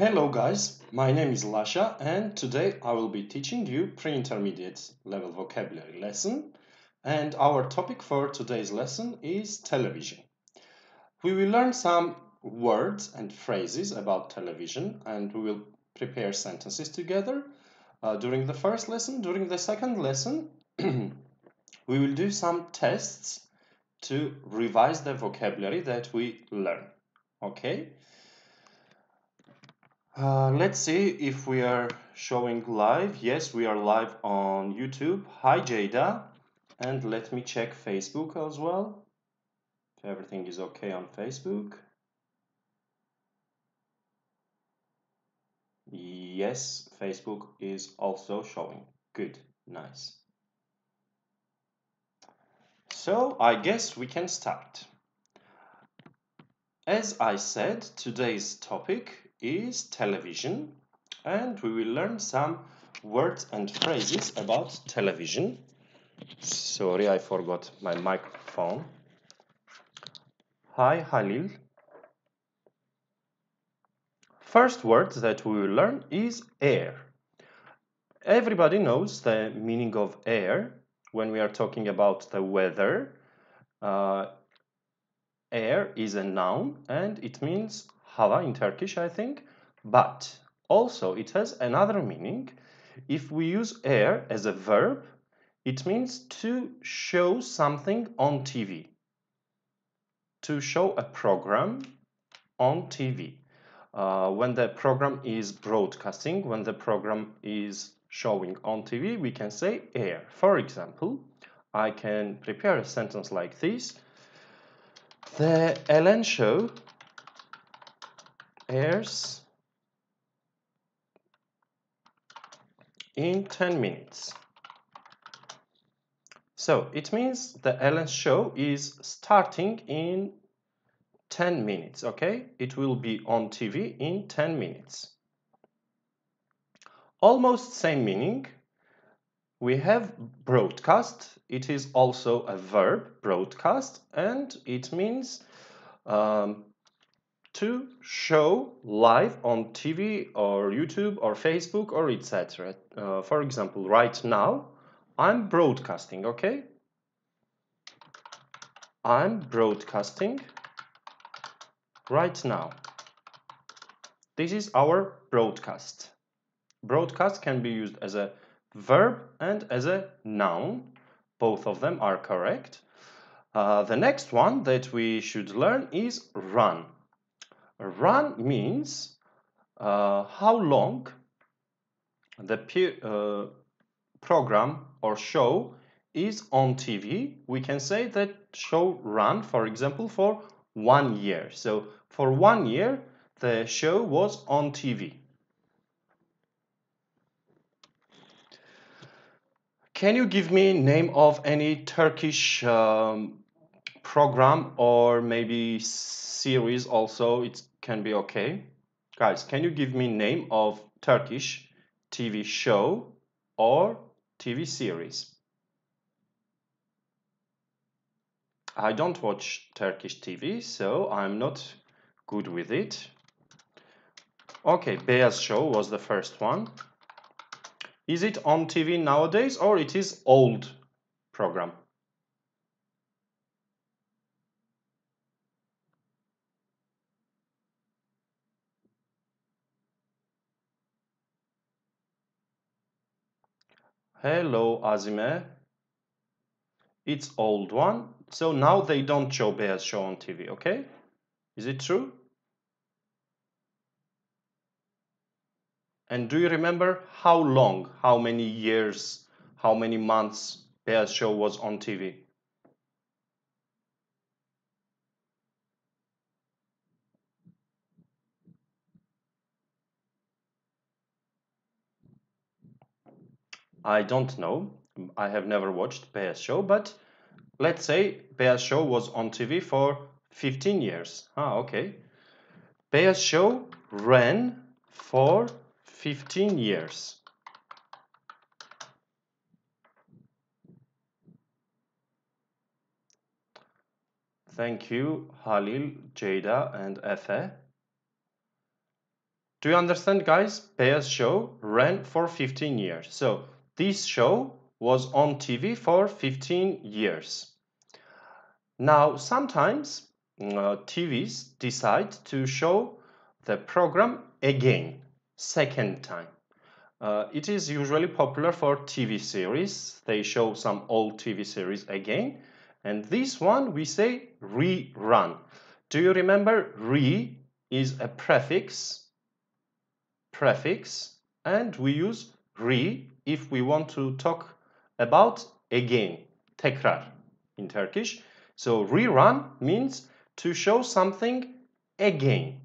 Hello guys, my name is Lasha and today I will be teaching you pre-intermediate level vocabulary lesson, and our topic for today's lesson is television. We will learn some words and phrases about television and we will prepare sentences together during the first lesson. During the second lesson we will do some tests to revise the vocabulary that we learn. Okay? Let's see if we are showing live. Yes, we are live on YouTube. Hi, Jada. And let me check Facebook as well. If everything is okay on Facebook. Yes, Facebook is also showing. Good, nice. So I guess we can start. As I said, today's topic is television, and we will learn some words and phrases about television. Sorry, I forgot my microphone. Hi, Halil. First word that we will learn is air. Everybody knows the meaning of air when we are talking about the weather. Air is a noun and it means hava in Turkish, I think. But also it has another meaning. If we use air as a verb, it means to show something on TV. To show a program on TV. When the program is broadcasting, when the program is showing on TV, we can say air. For example, I can prepare a sentence like this. The Ellen Show airs in 10 minutes. So it means the Ellen Show is starting in 10 minutes, okay? It will be on TV in 10 minutes. Almost same meaning. We have broadcast. It is also a verb, broadcast, and it means to show live on TV or YouTube or Facebook or etc. For example, right now, I'm broadcasting, okay? I'm broadcasting right now. This is our broadcast. Broadcast can be used as a verb and as a noun. Both of them are correct. The next one that we should learn is run. Run means how long the program or show is on TV. We can say that show run, for example, for 1 year. So for 1 year, the show was on TV. Can you give me name of any Turkish program or maybe series also? It can be okay. Guys, can you give me name of Turkish TV show or TV series? I don't watch Turkish TV, so I'm not good with it. Okay, Beyaz Show was the first one. Is it on TV nowadays or it is old program? Hello, Azime. It's old one. So now they don't show Beyaz Show on TV, okay? Is it true? And do you remember how long, how many years, how many months Beyaz Show was on TV? I don't know. I have never watched Beyaz Show, but let's say Beyaz Show was on TV for 15 years. Ah, okay. Beyaz Show ran for 15 years. Thank you, Halil, Jada, and Efe. Do you understand, guys? Beyaz show ran for 15 years. So this show was on TV for 15 years. Now, sometimes TVs decide to show the program again, second time. It is usually popular for TV series. They show some old TV series again. And this one we say rerun. Do you remember re is a prefix, and we use re if we want to talk about again, tekrar in Turkish. So rerun means to show something again.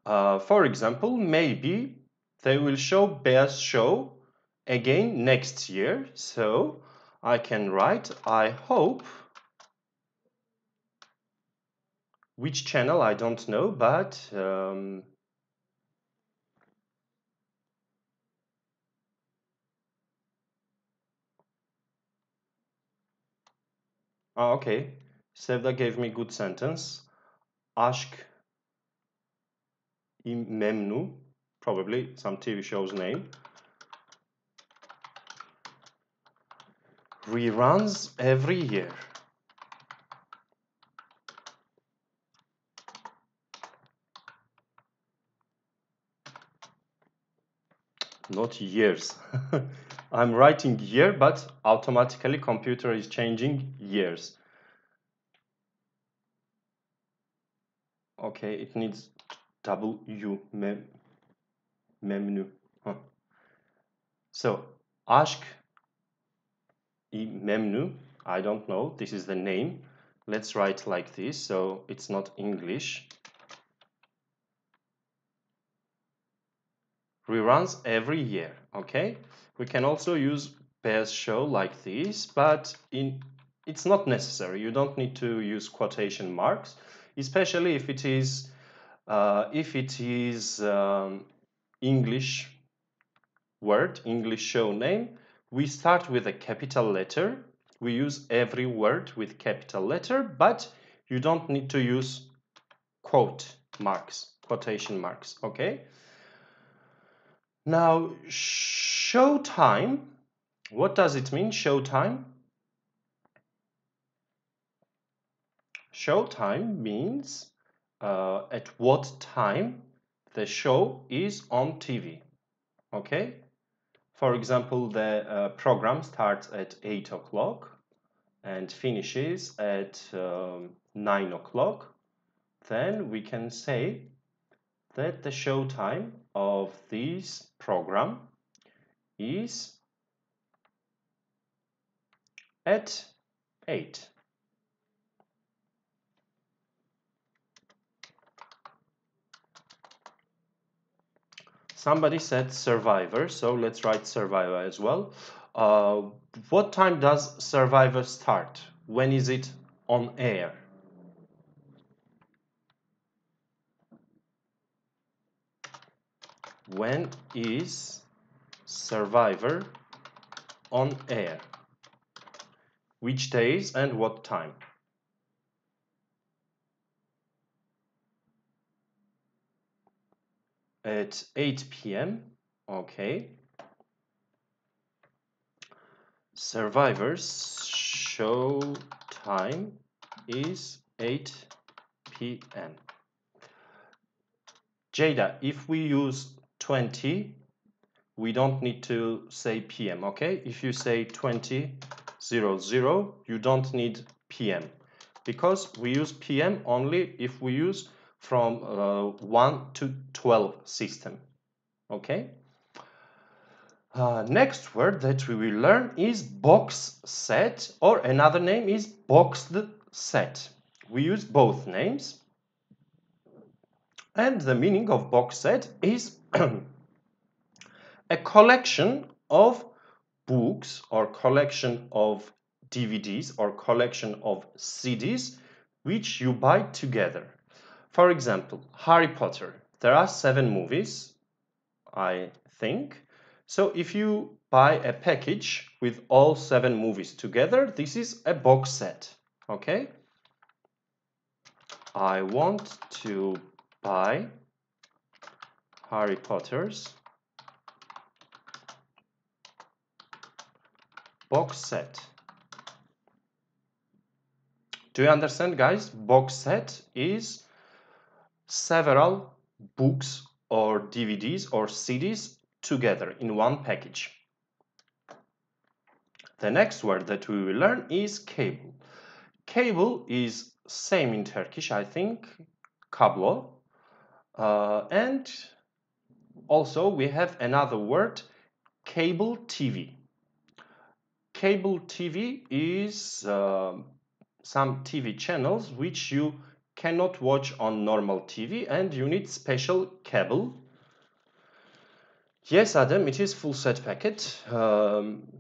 For example, maybe they will show Beyaz show again next year. So I can write, I hope, which channel I don't know, but okay. Sevda gave me good sentence. Aşk Memnu, probably some TV show's name. Reruns every year. Not years. I'm writing year, but automatically computer is changing years. Okay, it needs double U, memnu. Huh. So, aşk memnu, I don't know, this is the name. Let's write like this, so it's not English. Reruns every year, okay? We can also use Beyaz show like this, but it's not necessary. You don't need to use quotation marks, especially if it is English word, English show name. We start with a capital letter. We use every word with capital letter, but you don't need to use quotation marks, okay? Now, showtime, what does it mean, showtime? Showtime means at what time the show is on TV, okay? For example, the program starts at 8 o'clock and finishes at 9 o'clock. Then we can say that the showtime of this program is at 8. Somebody said Survivor, so let's write Survivor as well. What time does Survivor start? When is it on air? When is Survivor on air? Which days and what time? At 8 p.m. Okay. Survivor's show time is 8 p.m. Jada, if we use 20, we don't need to say p.m., okay? If you say 20:00, you don't need p.m. because we use p.m. only if we use from 1 to 12 system, okay? Next word that we will learn is box set, or another name is boxed set. We use both names. And the meaning of box set is a collection of books or collection of DVDs or collection of CDs which you buy together. For example, Harry Potter. There are 7 movies, I think. So if you buy a package with all 7 movies together, this is a box set, okay? I want to buy Harry Potter's box set. Do you understand, guys? Box set is several books or DVDs or CDs together in one package. The next word that we will learn is cable. Cable is same in Turkish, I think, kablo. And also we have another word, cable TV. Cable TV is some TV channels which you cannot watch on normal TV and you need special cable. Yes, Adam, it is full set packet.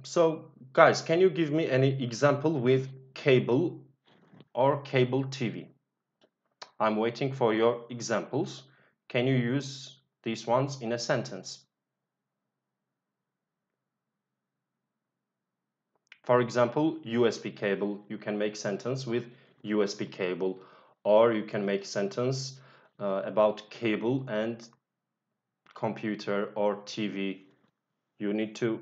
So guys, can you give me any example with cable or cable TV? I'm waiting for your examples. Can you use these ones in a sentence? For example, USB cable, you can make sentence with USB cable, or you can make sentence about cable and computer or TV. You need to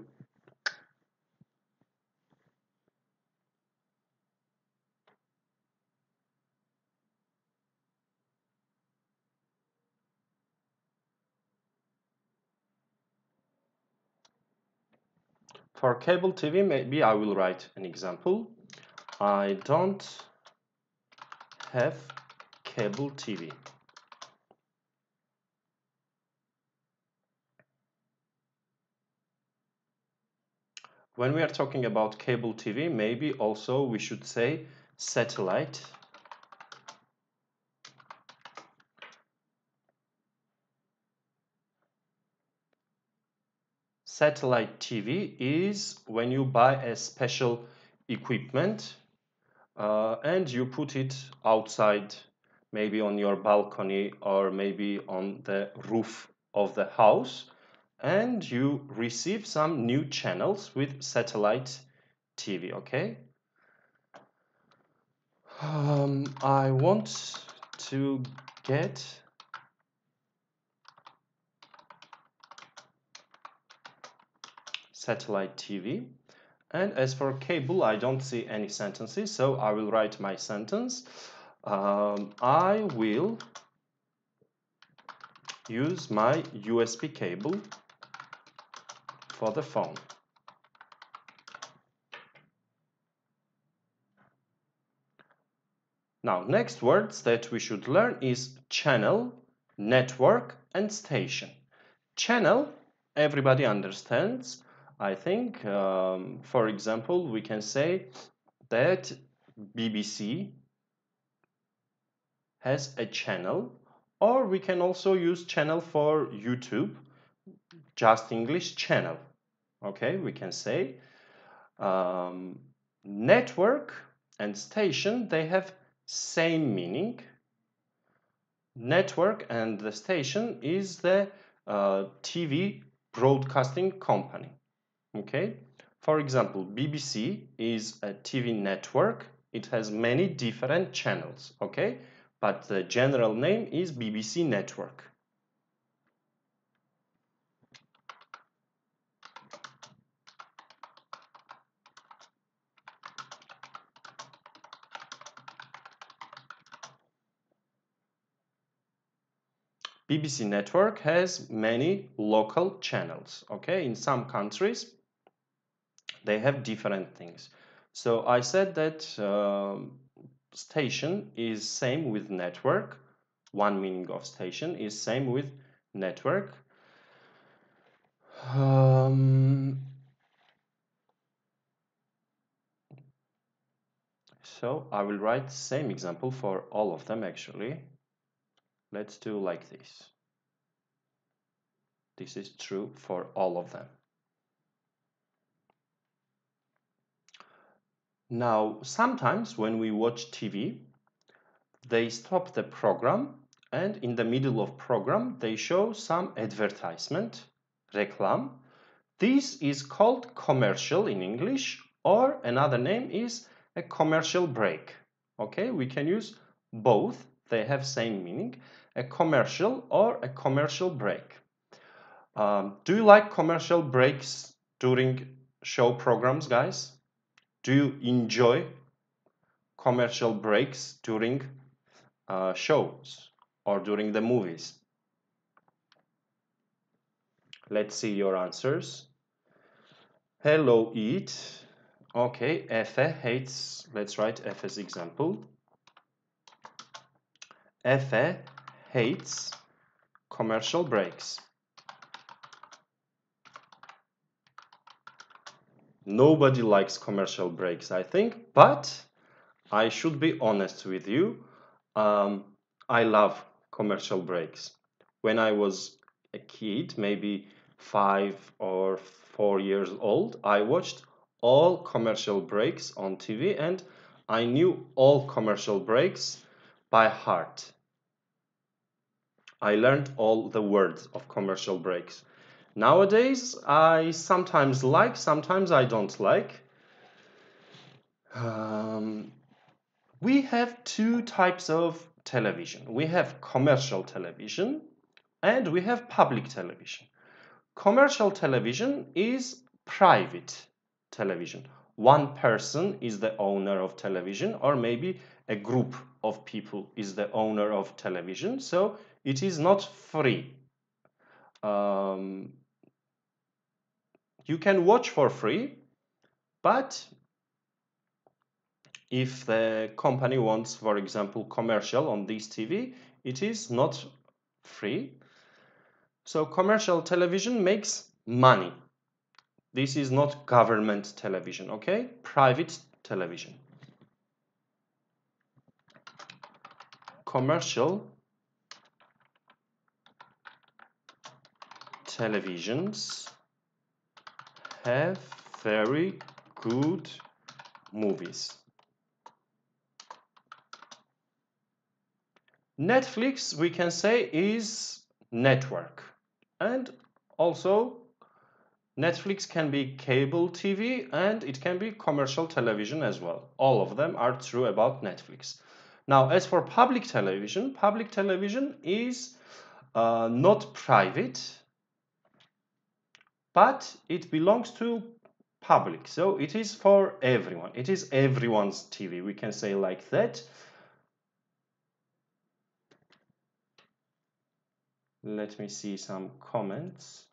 for cable TV, maybe I will write an example. I don't have cable TV. When we are talking about cable TV, maybe also we should say satellite. Satellite TV is when you buy a special equipment and you put it outside, maybe on your balcony or maybe on the roof of the house, and you receive some new channels with satellite TV, okay? I want to get satellite TV. And as for cable, I don't see any sentences, so I will write my sentence. I will use my USB cable for the phone. Now, next words that we should learn is channel, network, and station. Channel, everybody understands. I think, for example, we can say that BBC has a channel, or we can also use channel for YouTube, Justenglish Channel. Okay, we can say network and station, they have same meaning. Network and the station is the TV broadcasting company. Okay, for example, BBC is a TV network. It has many different channels. Okay, but the general name is BBC Network. BBC Network has many local channels. Okay, in some countries they have different things. So I said that station is same with network. One meaning of station is same with network. So I will write same example for all of them actually. Let's do like this. This is true for all of them. Now, sometimes when we watch TV, they stop the program and in the middle of program, they show some advertisement, reklam. This is called commercial in English, or another name is a commercial break. Okay, we can use both They have same meaning. A commercial or a commercial break. Do you like commercial breaks during show programs, guys? Do you enjoy commercial breaks during shows or during the movies? Let's see your answers. Hello, eat. Okay, Efe hates. Let's write Efe's example. Efe hates commercial breaks. Nobody likes commercial breaks, I think, but I should be honest with you. I love commercial breaks. When I was a kid, maybe 5 or 4 years old, I watched all commercial breaks on TV and I knew all commercial breaks by heart. I learned all the words of commercial breaks. Nowadays, I sometimes like, sometimes I don't like. We have two types of television. We have commercial television and we have public television. Commercial television is private television. One person is the owner of television, or maybe a group of people is the owner of television, so it is not free. You can watch for free, but if the company wants, for example, commercial on this TV, it is not free. So commercial television makes money. This is not government television, okay? Private television. Commercial televisions have very good movies. Netflix, we can say, is network. And also, Netflix can be cable TV and it can be commercial television as well. All of them are true about Netflix. Now, as for public television is not private, but it belongs to public. So it is for everyone. It is everyone's TV. We can say like that. Let me see some comments.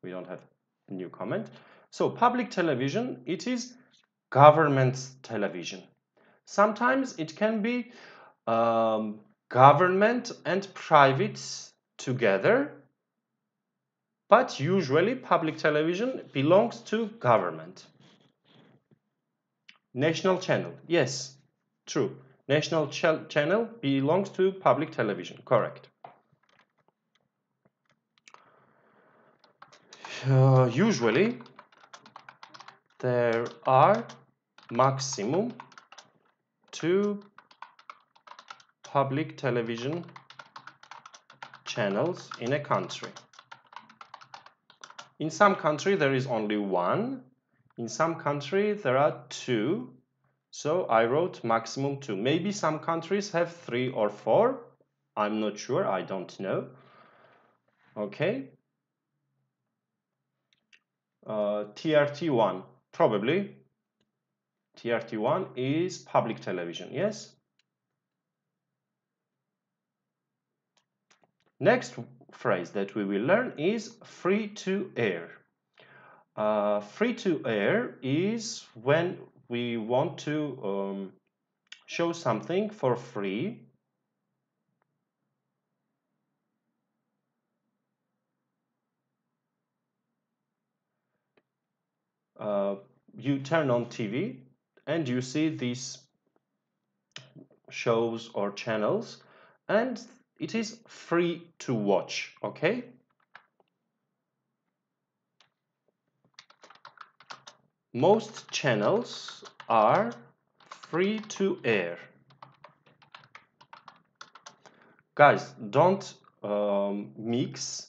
We don't have a new comment. So public television, it is government television. Sometimes it can be government and private together, but usually public television belongs to government. National channel, yes, true. National channel belongs to public television, correct. Usually there are maximum 2 public television channels in a country. In some country there is only 1. In some country there are 2. So I wrote maximum 2. Maybe some countries have 3 or 4. I'm not sure, I don't know. Okay. TRT1, probably. TRT1 is public television, yes? Next phrase that we will learn is free to air. Free to air is when we want to show something for free. You turn on TV and you see these shows or channels and it is free to watch, okay? Most channels are free to air. Guys, don't mix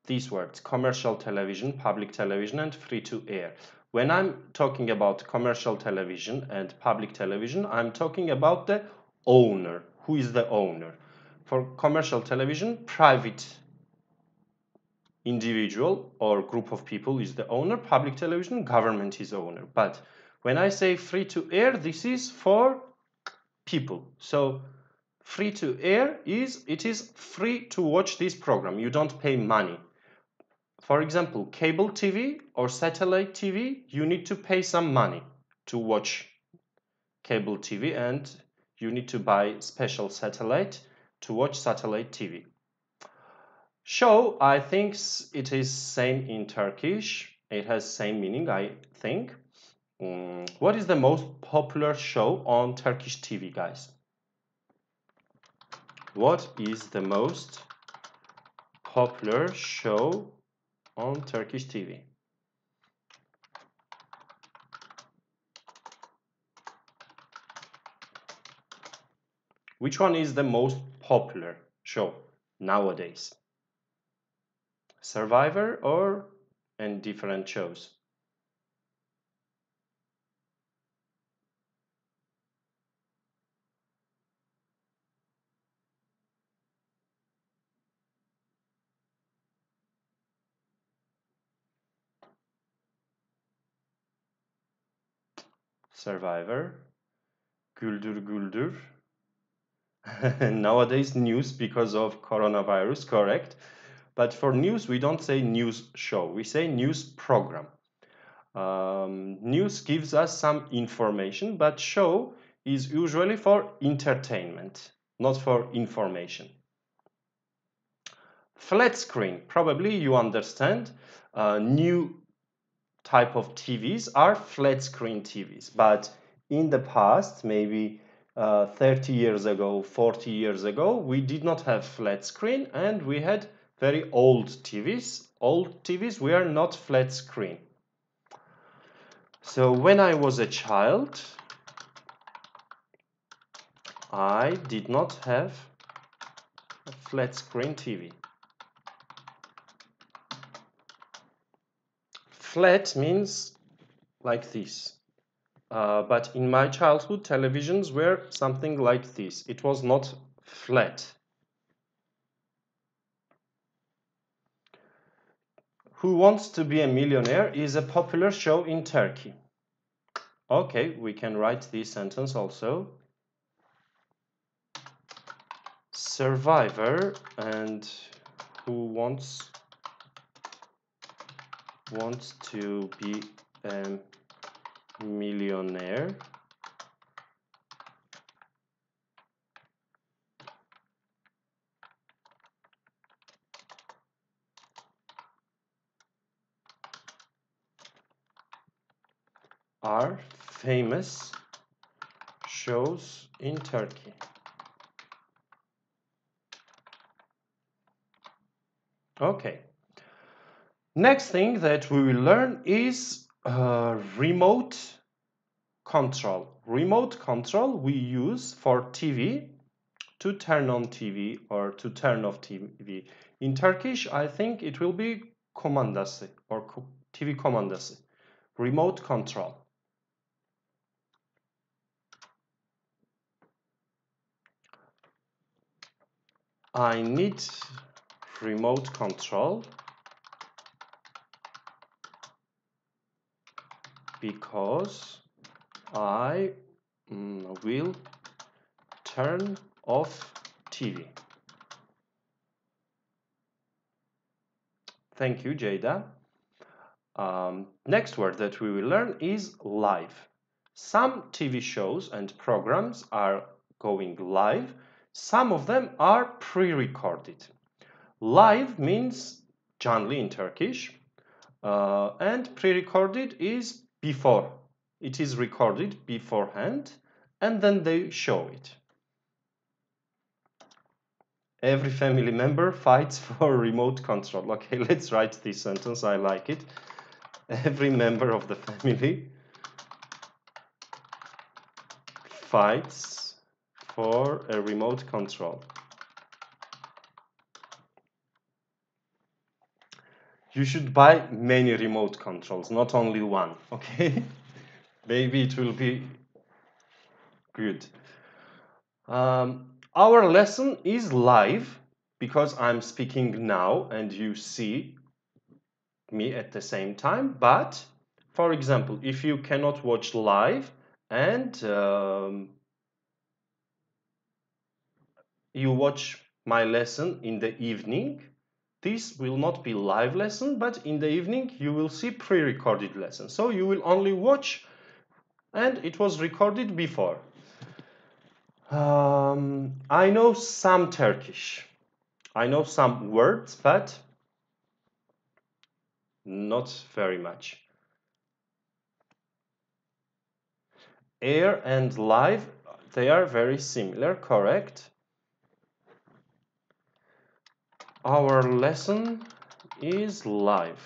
these words: commercial television, public television, and free-to-air. When I'm talking about commercial television and public television, I'm talking about the owner. Who is the owner? For commercial television, private individual or group of people is the owner. Public television, government is owner. But when I say free-to-air, this is for people. So free-to-air is, it is free to watch this program. You don't pay money. For example, cable TV or satellite TV, you need to pay some money to watch cable TV, and you need to buy special satellite to watch satellite TV. Show, I think it is same in Turkish. It has same meaning, I think. What is the most popular show on Turkish TV, guys? What is the most popular show on Turkish TV? Which one is the most popular show nowadays? Survivor or and different shows? Survivor, Güldür Güldür. Nowadays news because of coronavirus, correct? But for news, we don't say news show, we say news program. News gives us some information, but show is usually for entertainment, not for information. Flat screen, probably you understand. New type of TVs are flat screen TVs, but in the past, maybe 30 years ago, 40 years ago, we did not have flat screen, and we had very old TVs. Old TVs were not flat screen. So when I was a child, I did not have a flat screen TV. Flat means like this. But in my childhood, televisions were something like this. It was not flat. Who Wants to Be a Millionaire is a popular show in Turkey. Okay, we can write this sentence also. Survivor and Who Wants to Be a Millionaire are famous shows in Turkey. Okay. Next thing that we will learn is remote control. Remote control we use for TV to turn on TV or to turn off TV. In Turkish, I think it will be komandası or TV komandası. Remote control. I need remote control because I will turn off TV. Thank you, Jada. Next word that we will learn is live. Some TV shows and programs are going live. Some of them are pre-recorded. Live means canlı in Turkish, and pre-recorded is before. It is recorded beforehand, and then they show it. Every family member fights for remote control. Okay, let's write this sentence. I like it. Every member of the family fights for a remote control. You should buy many remote controls, not only one, okay? Maybe it will be good. Our lesson is live because I'm speaking now and you see me at the same time. But, for example, if you cannot watch live and you watch my lesson in the evening, this will not be live lesson, but in the evening you will see pre-recorded lesson. So you will only watch and it was recorded before. I know some Turkish. I know some words, but not very much. Air and live, they are very similar, correct? Our lesson is live.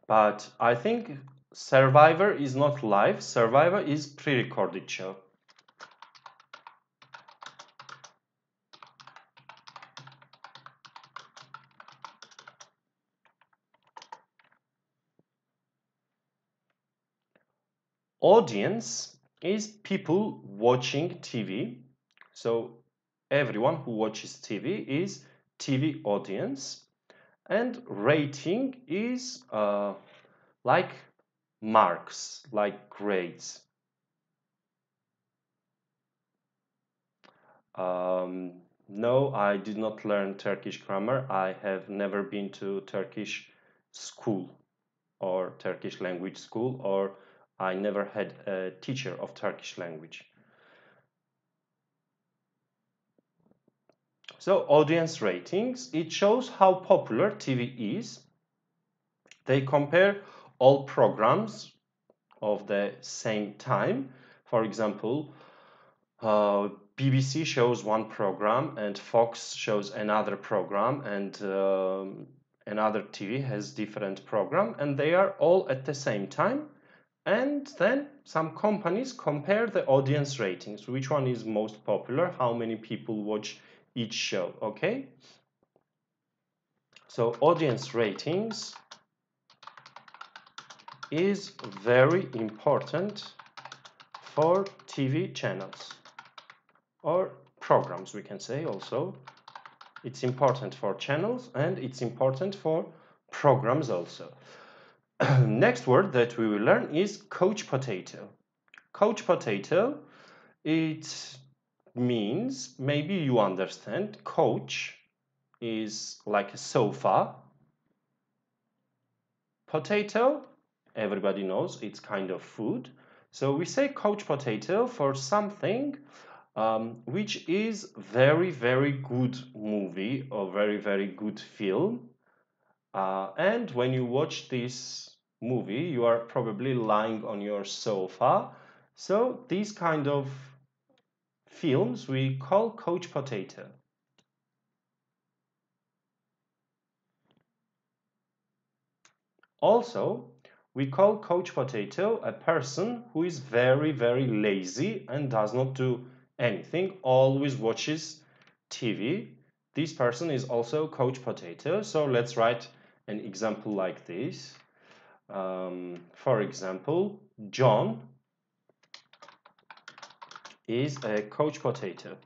But I think Survivor is not live. Survivor is pre-recorded show. Audience is people watching TV. So everyone who watches TV is TV audience. And rating is like marks, like grades. No, I did not learn Turkish grammar. I have never been to Turkish school or Turkish language school, or I never had a teacher of Turkish language. So audience ratings, it shows how popular TV is. They compare all programs of the same time. For example, BBC shows one program and Fox shows another program, and another TV has different program, and they are all at the same time. And then some companies compare the audience ratings, which one is most popular, how many people watch each show, okay? So audience ratings is very important for TV channels or programs, we can say also. It's important for channels and it's important for programs also. Next word that we will learn is couch potato. Couch potato, it means, maybe you understand, couch is like a sofa. Potato, everybody knows, it's kind of food. So we say couch potato for something which is very, very good movie or very, very good film. And when you watch this movie, you are probably lying on your sofa. So these kind of films we call couch potato. Also, we call couch potato a person who is very, very lazy and does not do anything, always watches TV. This person is also couch potato. So let's write an example like this. For example, John is a couch potato.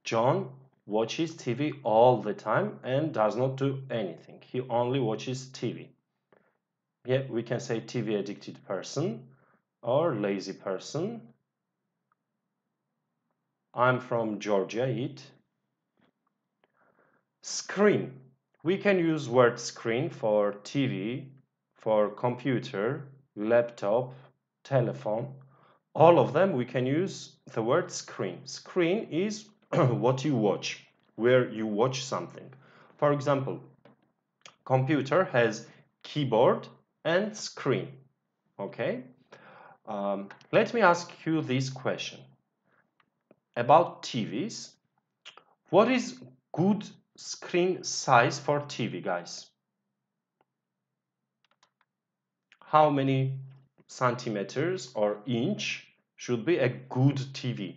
John watches TV all the time and does not do anything. He only watches TV. Yeah, we can say TV addicted person or lazy person. I'm from Georgia, it. Screen. We can use word screen for TV, for computer, laptop, telephone. All of them we can use the word screen. Screen is what you watch, where you watch something. For example, computer has keyboard and screen. Okay? Let me ask you this question. About TVs, what is good screen size for TV, guys? How many centimeters or inch should be a good TV?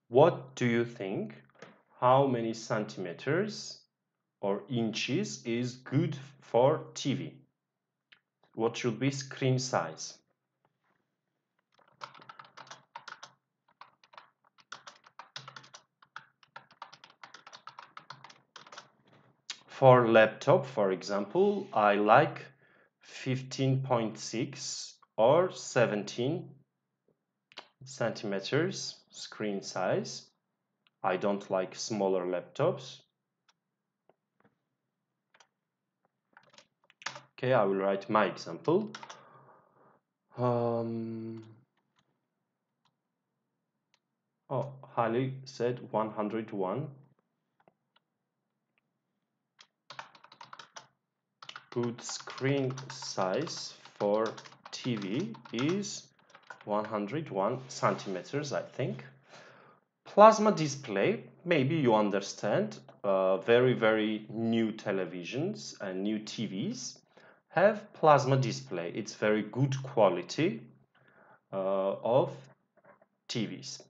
What do you think? How many centimeters or inches is good for TV? What should be screen size? For laptop, for example, I like 15.6 or 17 centimeters screen size. I don't like smaller laptops. Okay, I will write my example. Hali said 101. Good screen size for TV is 101 centimeters, I think. Plasma display, maybe you understand, very new televisions and new TVs have plasma display. It's very good quality of TVs.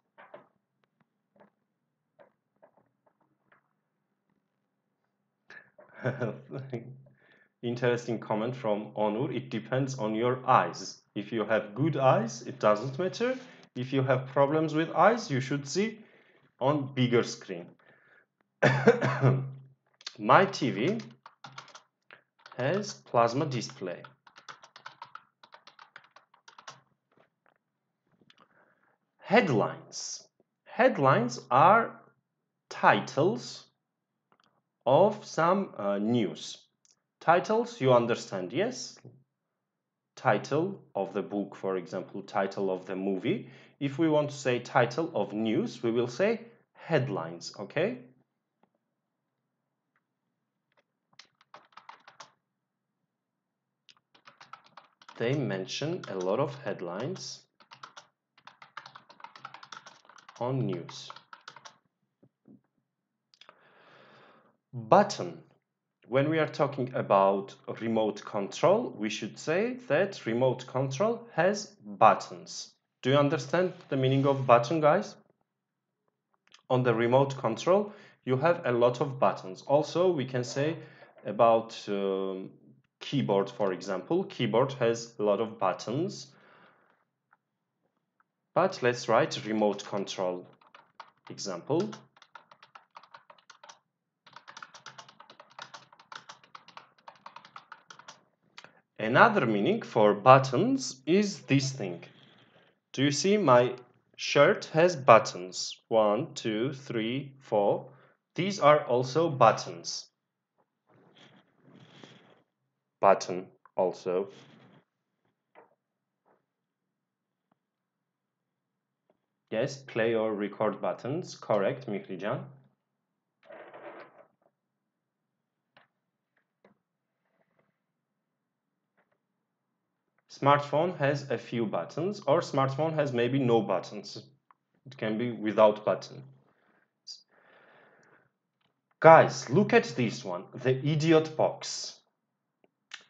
Interesting comment from Onur. It depends on your eyes. If you have good eyes, it doesn't matter. If you have problems with eyes, you should see on bigger screen. My TV has plasma display. Headlines. Headlines are titles of some news. Titles, you understand, yes? Title of the book, for example, title of the movie. If we want to say title of news, we will say headlines, okay? They mention a lot of headlines on news. Button. When we are talking about remote control, we should say that remote control has buttons. Do you understand the meaning of button, guys? On the remote control, you have a lot of buttons. Also, we can say about keyboard, for example. Keyboard has a lot of buttons. But let's write remote control example. Another meaning for buttons is this thing. Do you see my shirt has buttons? 1, 2, 3, 4. These are also buttons. Button also. Yes, play or record buttons. Correct, Mihrican. Smartphone has a few buttons, or smartphone has maybe no buttons. It can be without button. Guys, look at this one, the idiot box.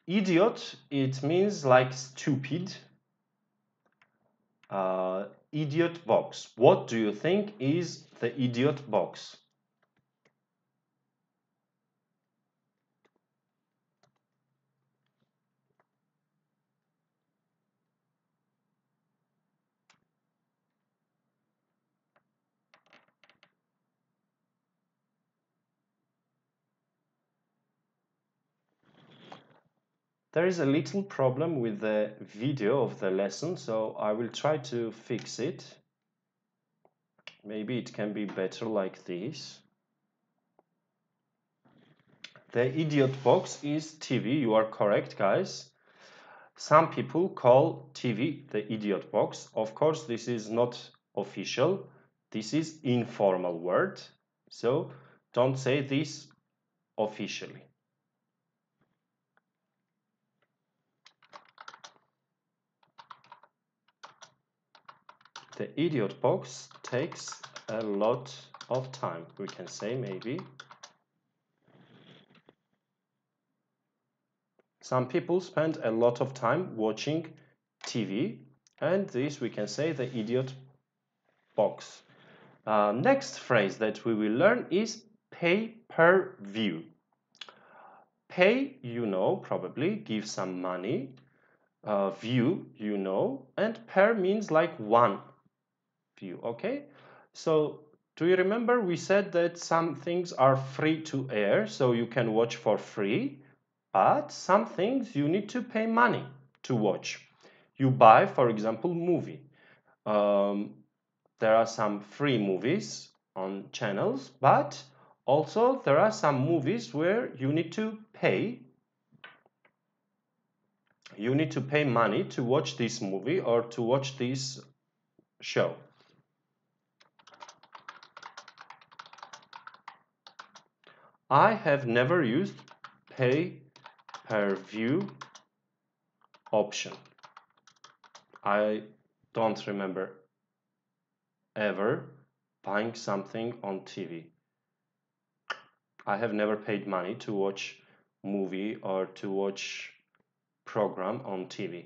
Idiot, it means like stupid. Idiot box. What do you think is the idiot box? There is a little problem with the video of the lesson, so I will try to fix it. Maybe it can be better like this. The idiot box is TV, you are correct, guys. Some people call TV the idiot box. Of course, this is not official. This is informal word, so don't say this officially. The idiot box takes a lot of time. We can say maybe. Some people spend a lot of time watching TV, and this we can say the idiot box. Next phrase that we will learn is pay per view. Pay, you know, probably, give some money. View, you know, and per means like one view, okay? So, do you remember we said that some things are free to air, so you can watch for free, but some things you need to pay money to watch. You buy, for example, movie. There are some free movies on channels, but also there are some movies where you need to pay. You need to pay money to watch this movie or to watch this show. I have never used pay per view option. I don't remember ever buying something on TV. I have never paid money to watch movie or to watch program on TV.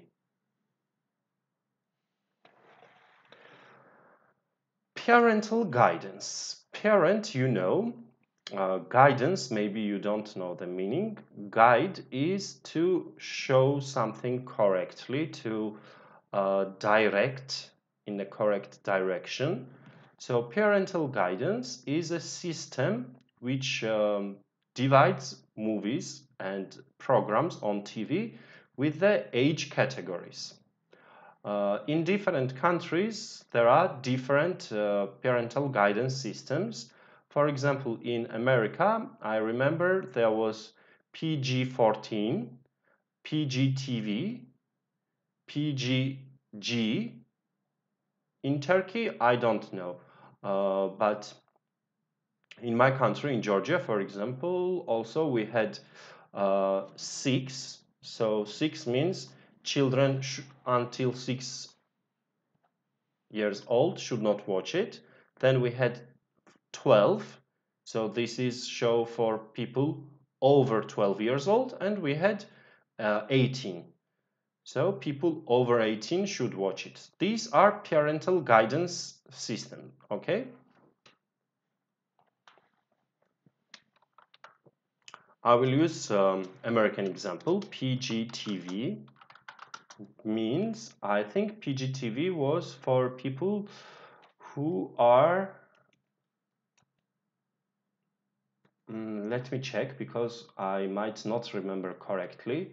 Parental guidance. Parent, you know. Guidance, maybe you don't know the meaning. Guide is to show something correctly, to direct in the correct direction. So parental guidance is a system which divides movies and programs on TV with the age categories. In different countries, there are different parental guidance systems. For example, in America, I remember there was PG-14, PG-TV, PG-G. In Turkey, I don't know. But in my country, in Georgia, for example, also we had 6. So 6 means children until 6 years old should not watch it. Then we had 12. So this is show for people over 12 years old. And we had 18. So people over 18 should watch it. These are parental guidance system, okay? I will use American example. PGTV means, I think PGTV was for people who are, let me check because I might not remember correctly.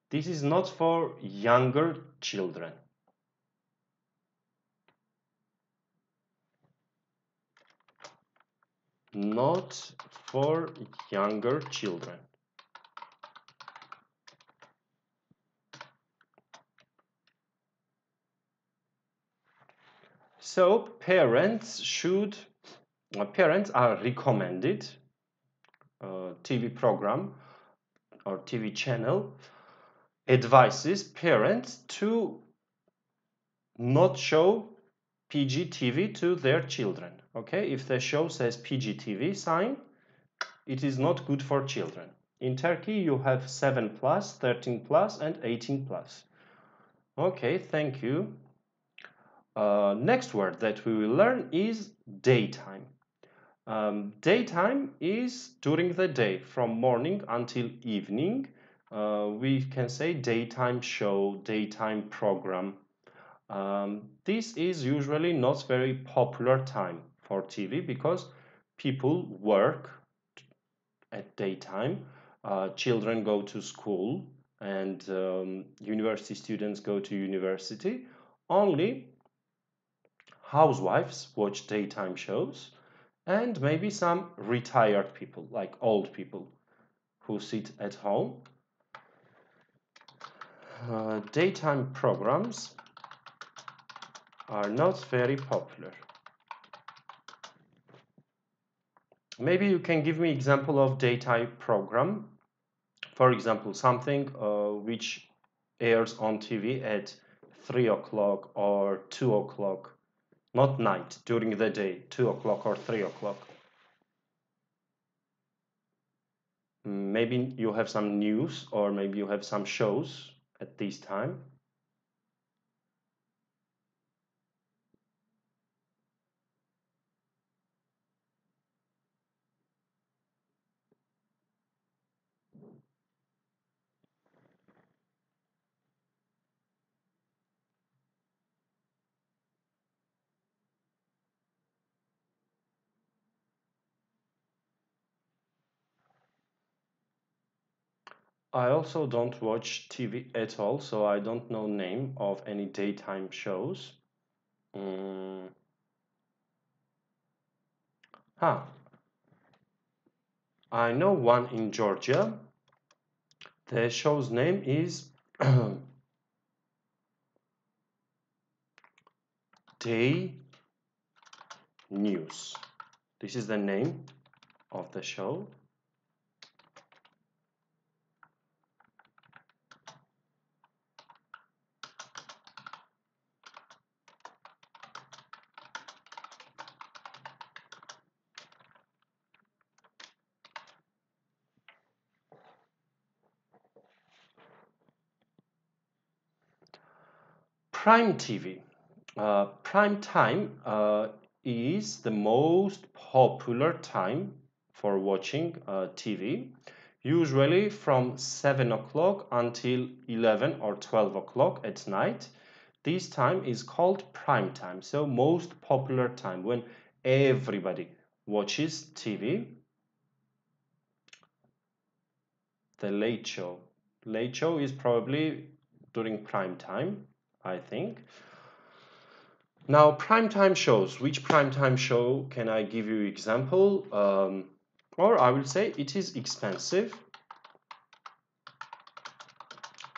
This is not for younger children. Not for younger children. So parents are recommended TV program or TV channel advises parents to not show PGTV to their children. Okay, if the show says PGTV sign, it is not good for children. In Turkey, you have 7 plus, 13 plus, and 18 plus. Okay, thank you. Next word that we will learn is daytime. Daytime is during the day, from morning until evening. We can say daytime show, daytime program. This is usually not very popular time for TV because people work at daytime. Children go to school and university students go to university. Only housewives watch daytime shows and maybe some retired people, like old people who sit at home. Daytime programs are not very popular. Maybe you can give me example of daytime program. For example, something which airs on TV at 3 o'clock or 2 o'clock. Not night, during the day, 2 o'clock or 3 o'clock. Maybe you have some news or maybe you have some shows at this time. I also don't watch TV at all, so I don't know name of any daytime shows. I know one in Georgia. The show's name is Day News. This is the name of the show. Prime TV. Prime time is the most popular time for watching TV, usually from 7 o'clock until 11 or 12 o'clock at night. This time is called prime time, so most popular time when everybody watches TV. The Late Show. Late Show is probably during prime time, I think. Now, primetime shows. Which primetime show can I give you example? Or I will say it is expensive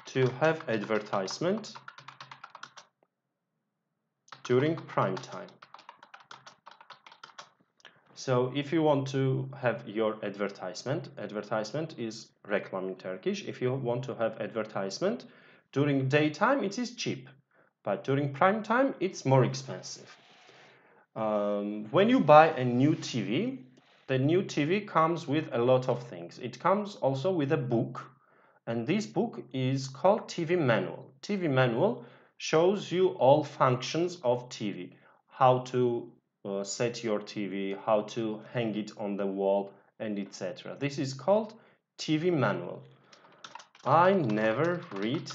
to have advertisement during prime time. So if you want to have your advertisement is reklam in Turkish. If you want to have advertisement during daytime, it is cheap. But during prime time, it's more expensive. When you buy a new TV, the new TV comes with a lot of things. It comes also with a book, and this book is called TV Manual. TV Manual shows you all functions of TV, how to set your TV, how to hang it on the wall, and etc. This is called TV Manual. I never read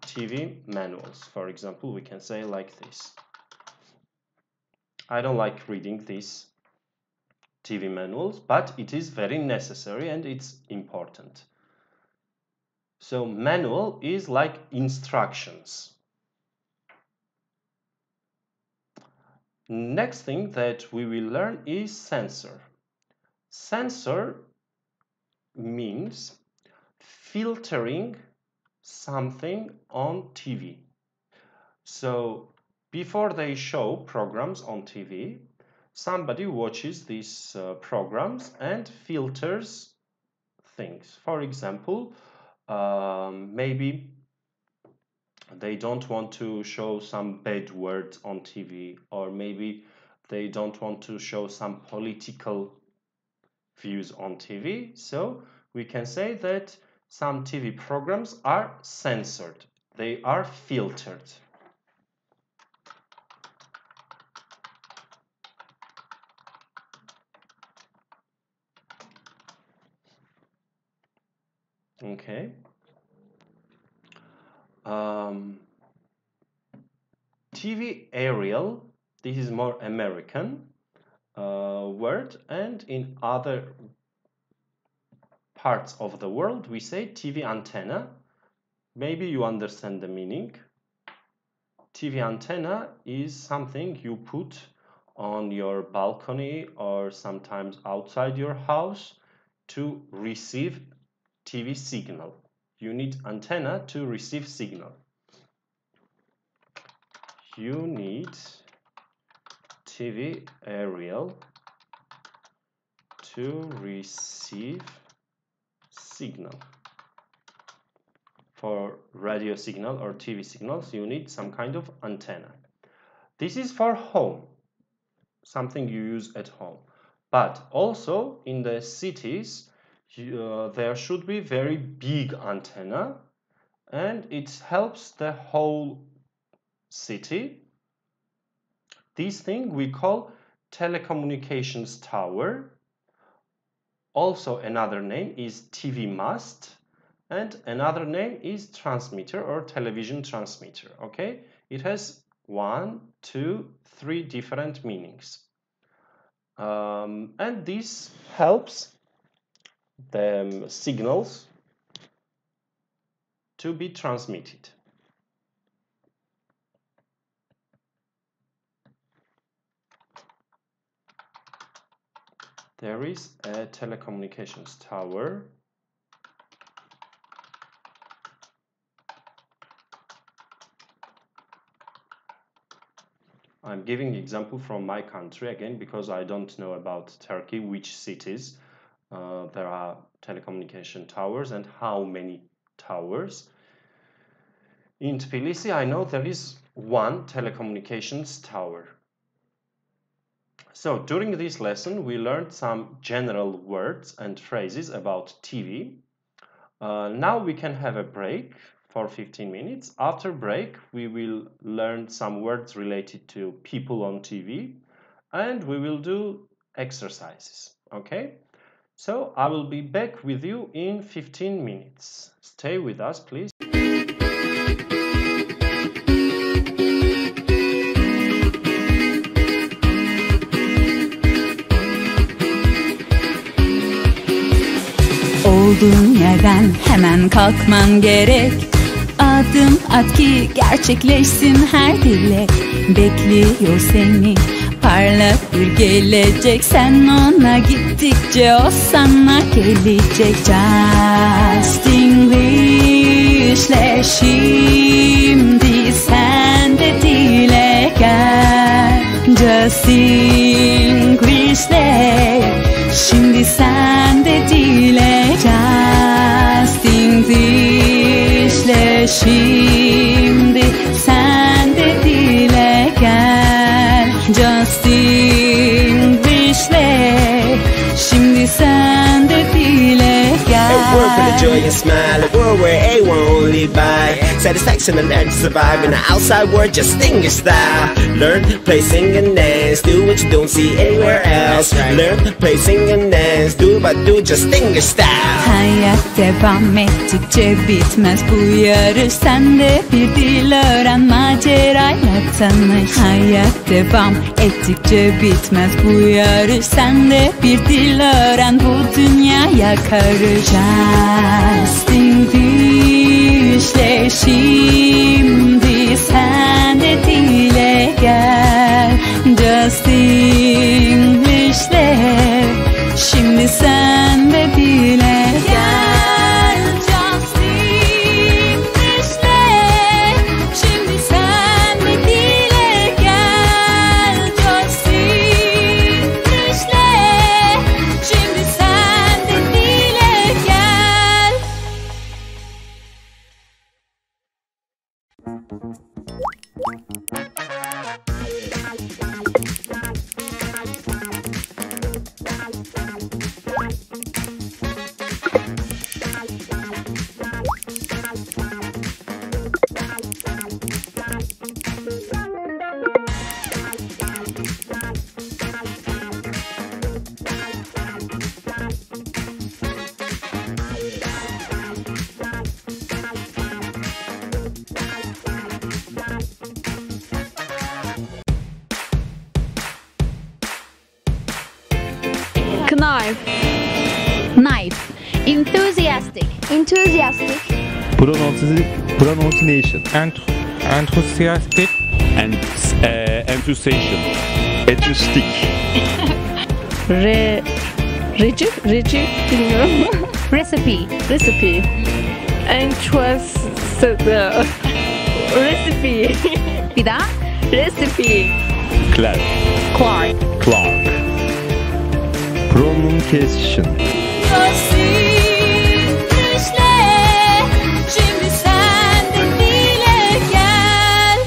TV manuals. For example, we can say like this. I don't like reading these TV manuals, but it is very necessary and it's important. So manual is like instructions. Next thing that we will learn is censor. Censor means filtering something on TV. So before they show programs on TV, somebody watches these programs and filters things. For example, maybe they don't want to show some bad words on TV, or maybe they don't want to show some political views on TV. So we can say that some TV programs are censored. They are filtered. Okay. TV aerial, this is more American word, and in other parts of the world we say TV antenna. Maybe you understand the meaning. TV antenna is something you put on your balcony or sometimes outside your house to receive TV signal. You need antenna to receive signal. You need TV aerial to receive signal. For radio signal or TV signals, you need some kind of antenna. This is for home, something you use at home. But also in the cities, there should be very big antenna, and it helps the whole city. This thing we call telecommunications tower. Also another name is TV mast, and another name is transmitter or television transmitter. Okay, it has 1, 2, 3 different meanings, and this helps the signals to be transmitted. There is a telecommunications tower. I'm giving the example from my country again because I don't know about Turkey, which cities there are telecommunication towers and how many towers. In Tbilisi, I know there is one telecommunications tower. So during this lesson, we learned some general words and phrases about TV. Now we can have a break for 15 minutes. After break, we will learn some words related to people on TV and we will do exercises, okay? So I will be back with you in 15 minutes. Stay with us, please. Olduğun yerden hemen kalkman gerek. Adım at ki gerçekleşsin her dilek. Bekliyor seni parlak bir gelecek. Sen ona gittikçe o sana gelecek. Justenglish'le şimdi sen de dile gel. Justenglish'le şimdi sen de dile gel. Justenglish'le şimdi sen de dile gel. Justenglish'le şimdi sen de dile gel. A world with a joy and smile, a world where everyone will live by satisfaction and learn to survive in the outside world, Justenglish style. Learn, play, sing and dance, do what you don't see anywhere else. Learn, play, sing and dance, do but do Justenglish style. Hayat devam ettikçe bitmez bu yarış. Sen de bir dil öğren, macerayla tanış. Hayat devam ettikçe bitmez bu yarış. Sen de bir dil öğren, bu dünyaya karış. Justenglish'le şimdi sen de dile gel. Justenglish'le şimdi sen de dile gel. Justenglish'le şimdi sen de dile gel. Justenglish'le şimdi sen de dile gel. Knife. Knife. Enthusiastic. Enthusiastic. Pronunciation. Enthusiastic. Enthusiasm. Enthusiastic. Recipe bilmiyorum. Recipe. Recipe. Recipe. Bir daha. Recipe. Clark. Clark. Pronunciation. Justenglish'le şimdi sen de dile gel.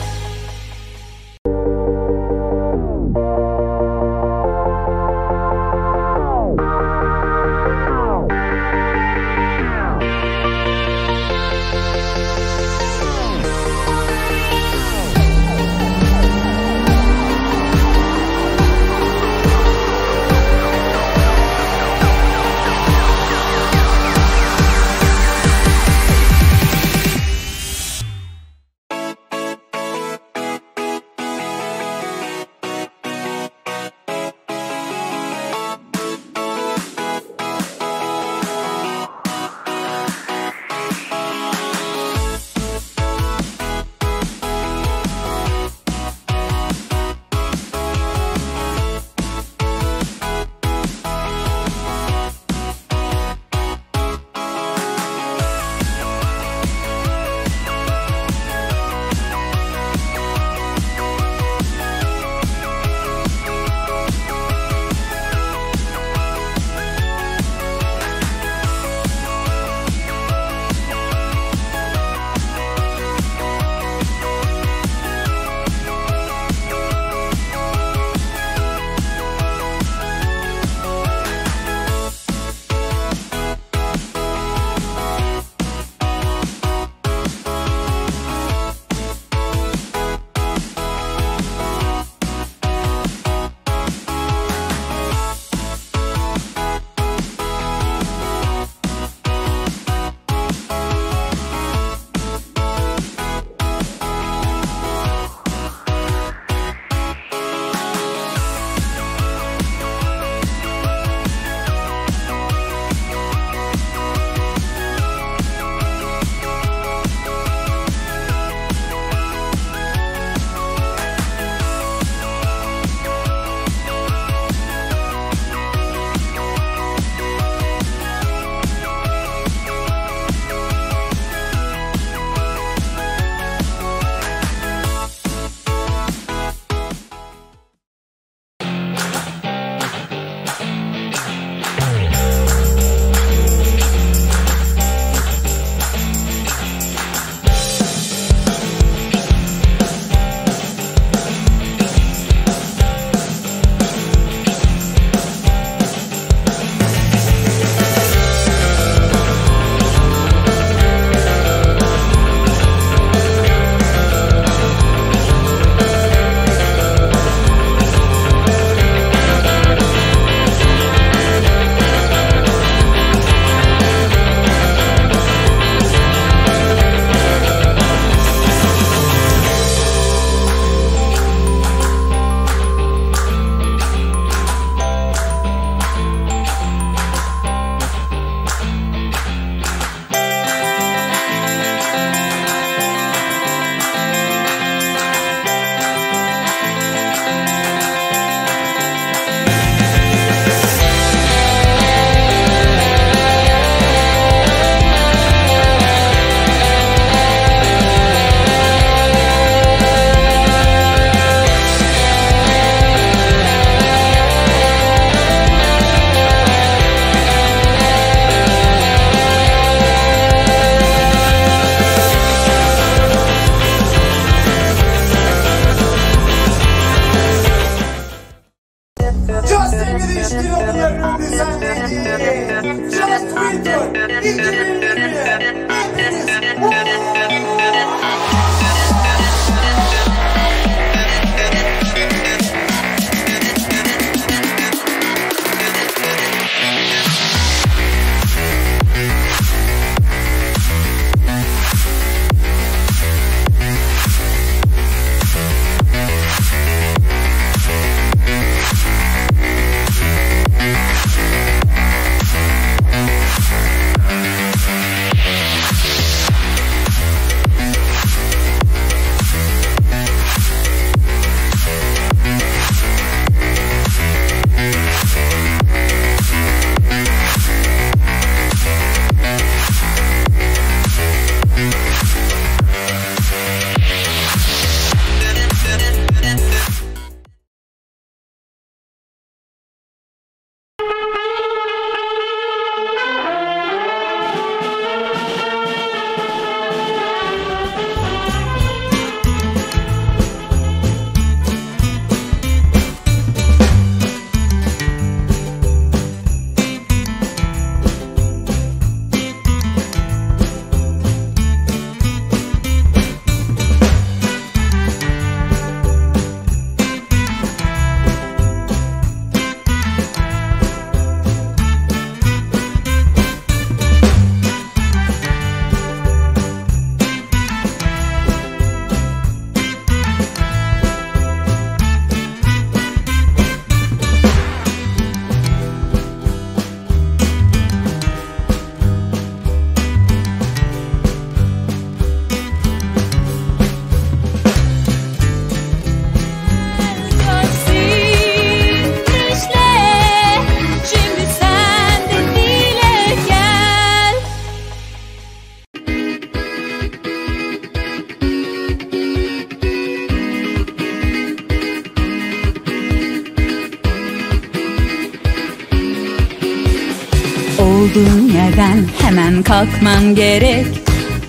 Olduğun yerden hemen kalkman gerek.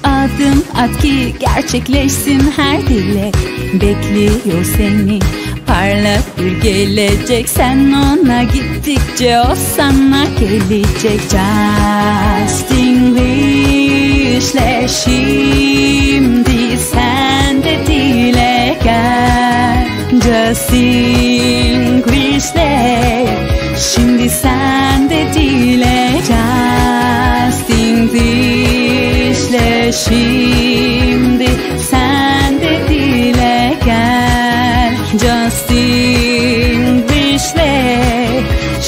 Adım at ki gerçekleşsin her dilek. Bekliyor seni parlak bir gelecek. Sen ona gittikçe o sana gelecek. Justenglish'le şimdi sen de dile gel. Justenglish'le şimdi sen de dile. Justenglish'le şimdi sen de dile gel. Justenglish'le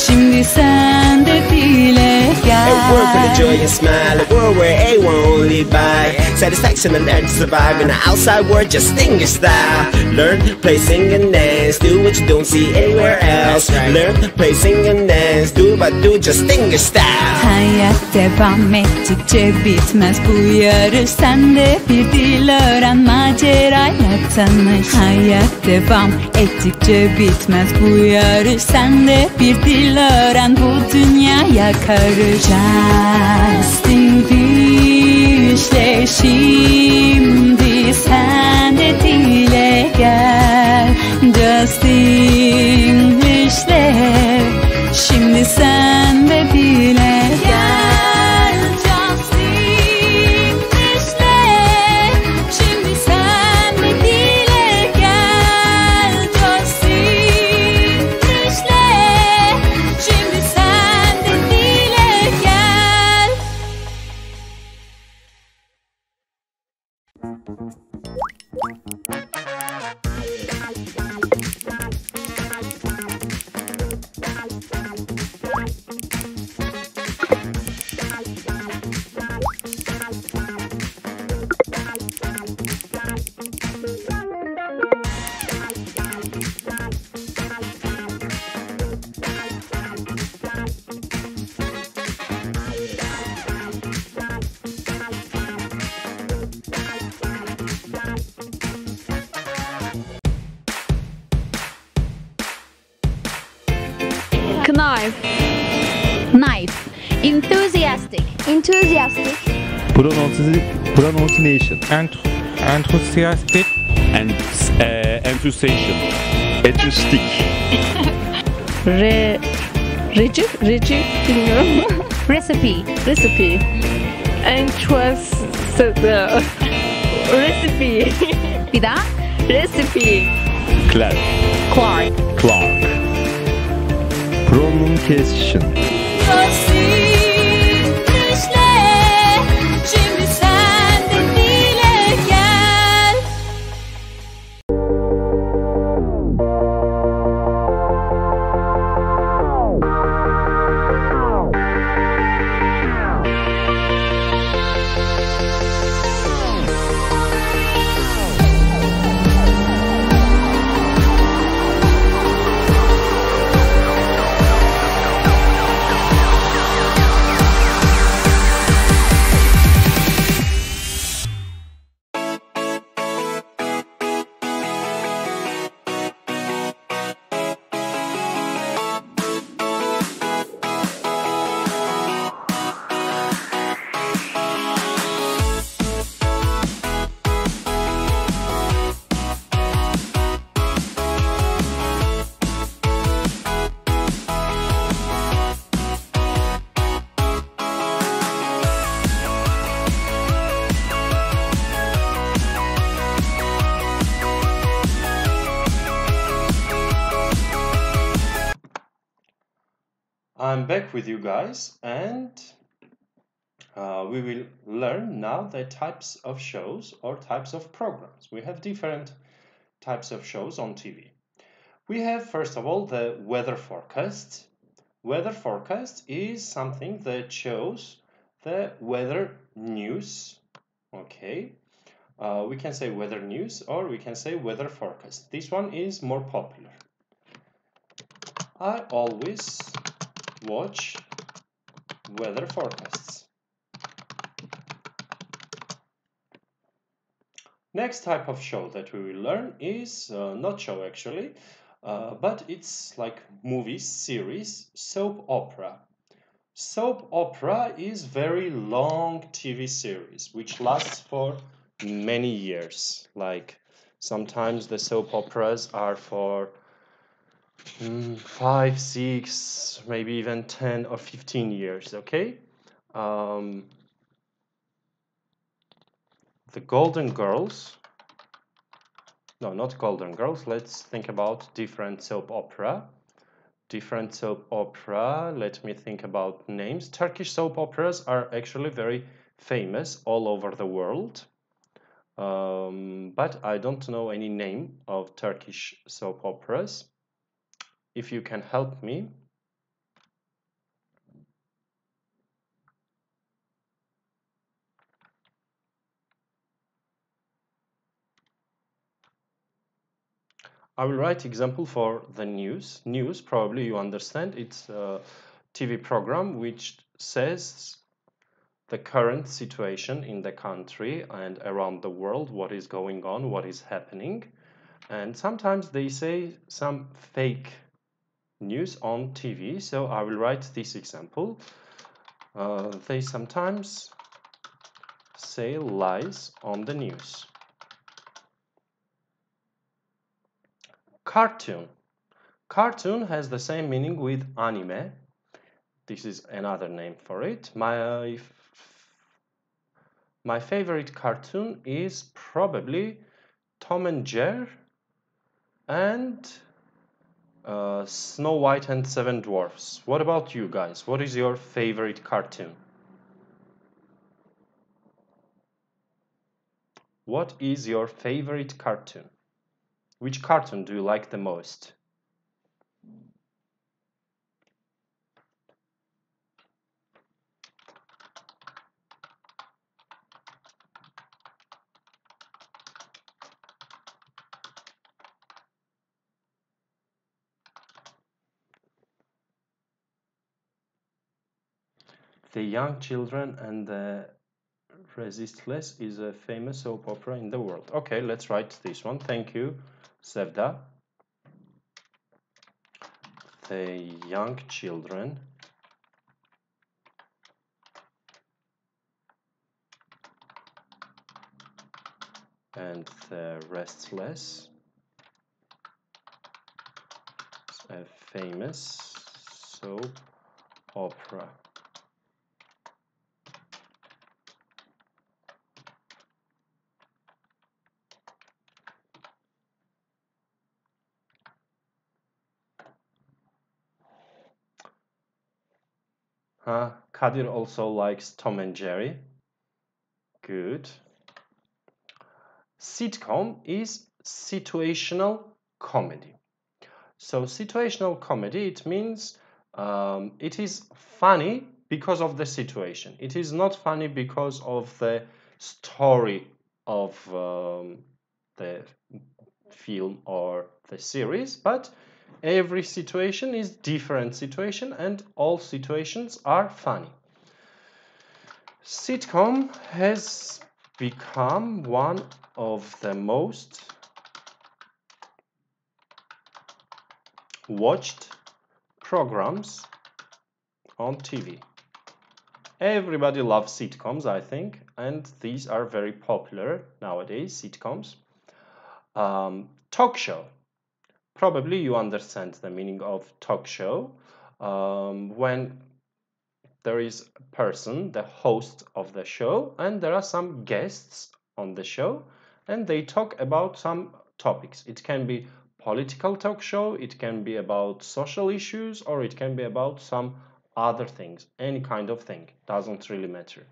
şimdi sen de dile gel. A word with a joy and smile, a world where everyone won't lead by satisfaction and learn to survive in the outside world. Justenglish style. Learn, play, sing and dance. Do what you don't see anywhere else. Learn, play, sing and dance. Do but do Justenglish style. Hayat devam ettikçe bitmez bu yarış. Sen de bir dil öğren, macerayla tanış. Hayat devam ettikçe bitmez bu yarış. Sen de bir dil öğren, bu dünyaya karış. Justenglish'le şimdi sen de dile gel. Justenglish'le şimdi sen de dile gel. Justenglish'le şimdi sen de dile gel. Justenglish'le şimdi sen de dile gel. Knife. Enthusiastic. Pronunciation. Enthusiastic. And enthusiasm. Acoustic. Reci bilmiyorum. Recipe. Recipe. Bir daha. Recipe. Clark. Clark. Clark. Pronunciation. Şimdi sen de dile gel. I'm back with you guys, and we will learn now the types of shows or types of programs. We have different types of shows on TV. We have, first of all, the weather forecast. Weather forecast is something that shows the weather news. Okay, we can say weather news or we can say weather forecast. This one is more popular. I always watch weather forecasts. Next type of show that we will learn is not show actually, but it's like movies, series, soap opera. Soap opera is very long TV series which lasts for many years. Like sometimes the soap operas are for 5, 6, maybe even 10 or 15 years, okay? The Golden Girls, no, not Golden Girls, let's think about different soap opera. Different soap opera, let me think about names. Turkish soap operas are actually very famous all over the world. But I don't know any name of Turkish soap operas. If you can help me. I will write example for the news. News, probably you understand, it's a TV program which says the current situation in the country and around the world, what is going on, what is happening. And sometimes they say some fake news on TV, so I will write this example. They sometimes say lies on the news. Cartoon. Cartoon has the same meaning with anime. This is another name for it. My favorite cartoon is probably Tom and Jerry and Snow White and Seven Dwarfs. What about you guys? What is your favorite cartoon? What is your favorite cartoon? Which cartoon do you like the most? The Young Children and the Resistless is a famous soap opera in the world. Okay, let's write this one. Thank you, Sevda. The Young Children and the Restless is a famous soap opera. Kadir also likes Tom and Jerry. Good. Sitcom is situational comedy. So situational comedy, it means it is funny because of the situation. It is not funny because of the story of the film or the series, but every situation is different situation and all situations are funny. Sitcom has become one of the most watched programs on TV. Everybody loves sitcoms, I think, and these are very popular nowadays, sitcoms. Talk show. Probably you understand the meaning of talk show. When there is a person, the host of the show, and there are some guests on the show, and they talk about some topics. It can be political talk show, it can be about social issues, or it can be about some other things. Any kind of thing, doesn't really matter.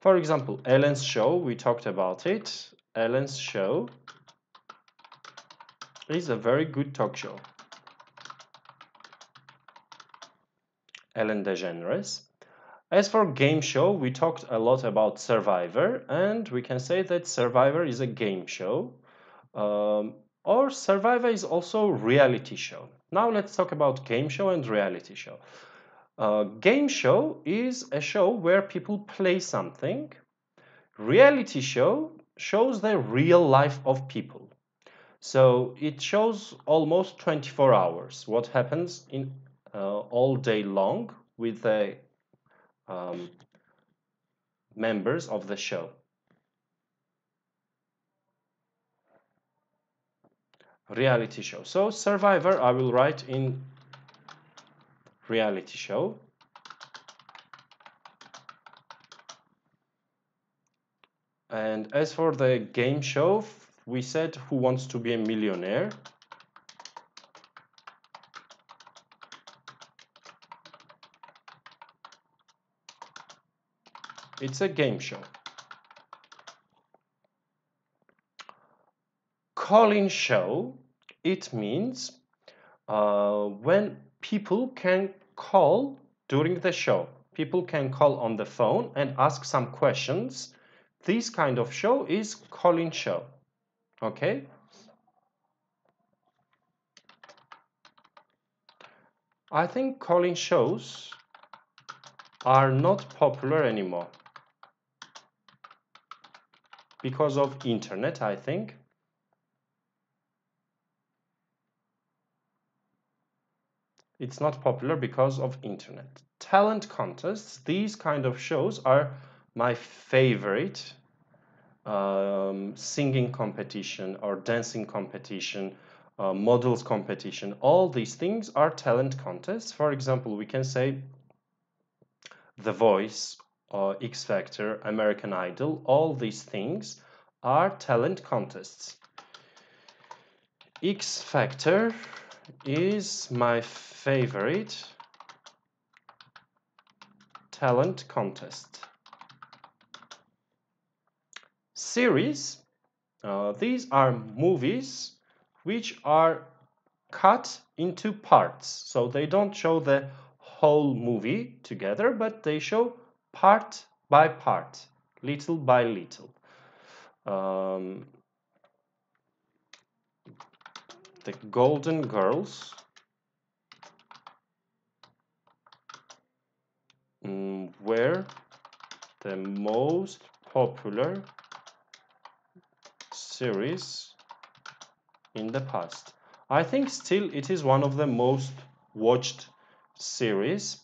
For example, Ellen's show, we talked about it. Ellen's show is a very good talk show. Ellen DeGeneres. As for game show, we talked a lot about Survivor, and we can say that Survivor is a game show, or Survivor is also reality show. Now let's talk about game show and reality show. Game show is a show where people play something. Reality show shows the real life of people. So it shows almost 24 hours what happens in all day long with the members of the show. Reality show. So Survivor I will write in reality show. And as for the game show, we said Who Wants to Be a Millionaire. It's a game show. Call-in show, it means when people can call during the show. People can call on the phone and ask some questions. This kind of show is call-in show. Okay? I think call-in shows are not popular anymore because of internet, I think. It's not popular because of internet. Talent contests, these kind of shows are my favorite. Singing competition or dancing competition, models competition, all these things are talent contests. For example, we can say The Voice, X Factor, American Idol, all these things are talent contests. X Factor is my favorite talent contest. Series, these are movies which are cut into parts. So they don't show the whole movie together, but they show part by part, little by little. The Golden Girls were the most popular series in the past. I think still it is one of the most watched series.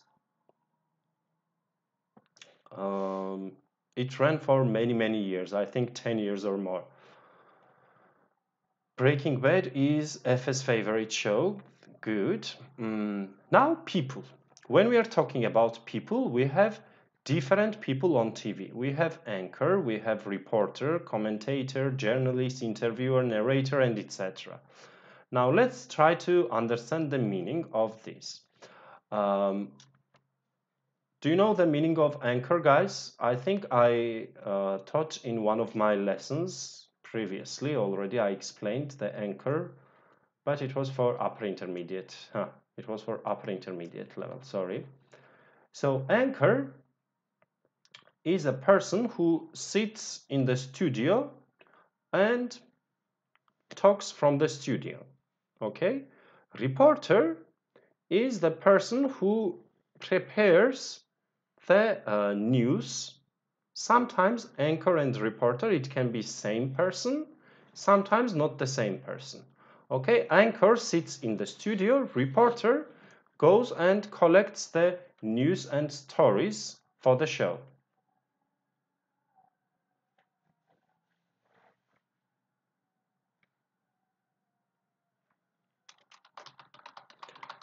It ran for many years, I think 10 years or more. Breaking Bad is Efe's favorite show. Good. Now people. When we are talking about people, we have different people on TV. We have anchor, we have reporter, commentator, journalist, interviewer, narrator, and etc. Now let's try to understand the meaning of this. Do you know the meaning of anchor, guys? I think I taught in one of my lessons previously already. I explained the anchor, but it was for upper intermediate. It was for upper intermediate level, sorry. So anchor is a person who sits in the studio and talks from the studio. Okay? Reporter is the person who prepares the news. Sometimes anchor and reporter, it can be same person, sometimes not the same person. Okay, anchor sits in the studio, reporter goes and collects the news and stories for the show.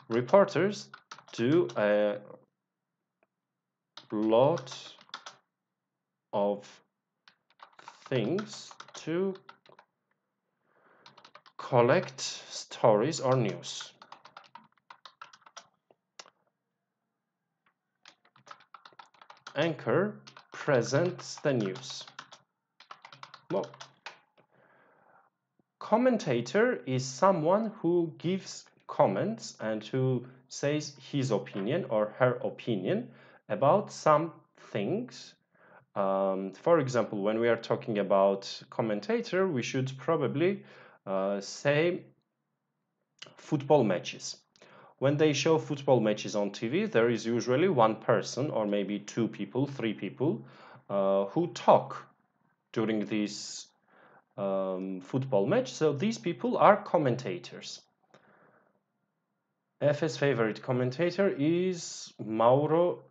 Reporters do a lot of things to collect stories or news. Anchor presents the news. Well, commentator is someone who gives comments and who says his opinion or her opinion about some things. For example, when we are talking about commentator, we should probably say football matches. When they show football matches on TV, there is usually one person or maybe 2 people, 3 people who talk during this football match. So these people are commentators. Efe's favorite commentator is Mauro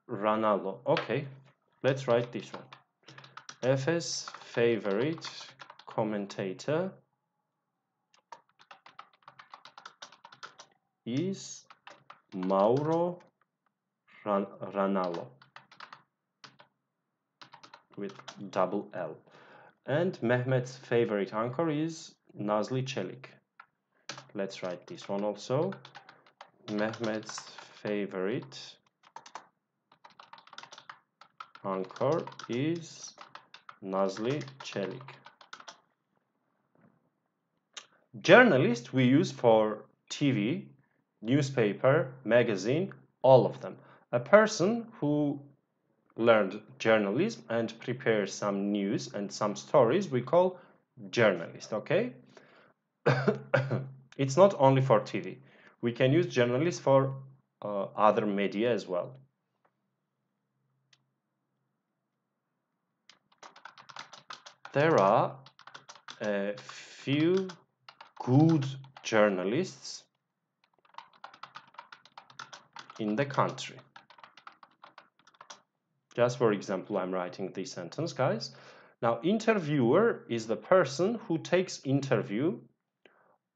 Ranallo. Okay, let's write this one. Efe's favorite commentator is Mauro Ranallo with double L. And Mehmet's favorite anchor is Nazlı Çelik. Let's write this one also. Mehmet's favorite anchor is Nazlı Çelik. Journalist we use for TV, newspaper, magazine, all of them. A person who learned journalism and prepares some news and some stories we call journalist, okay? It's not only for TV. We can use journalist for other media as well. There are a few good journalists in the country. Just for example, I'm writing this sentence, guys. Now, interviewer is the person who takes interview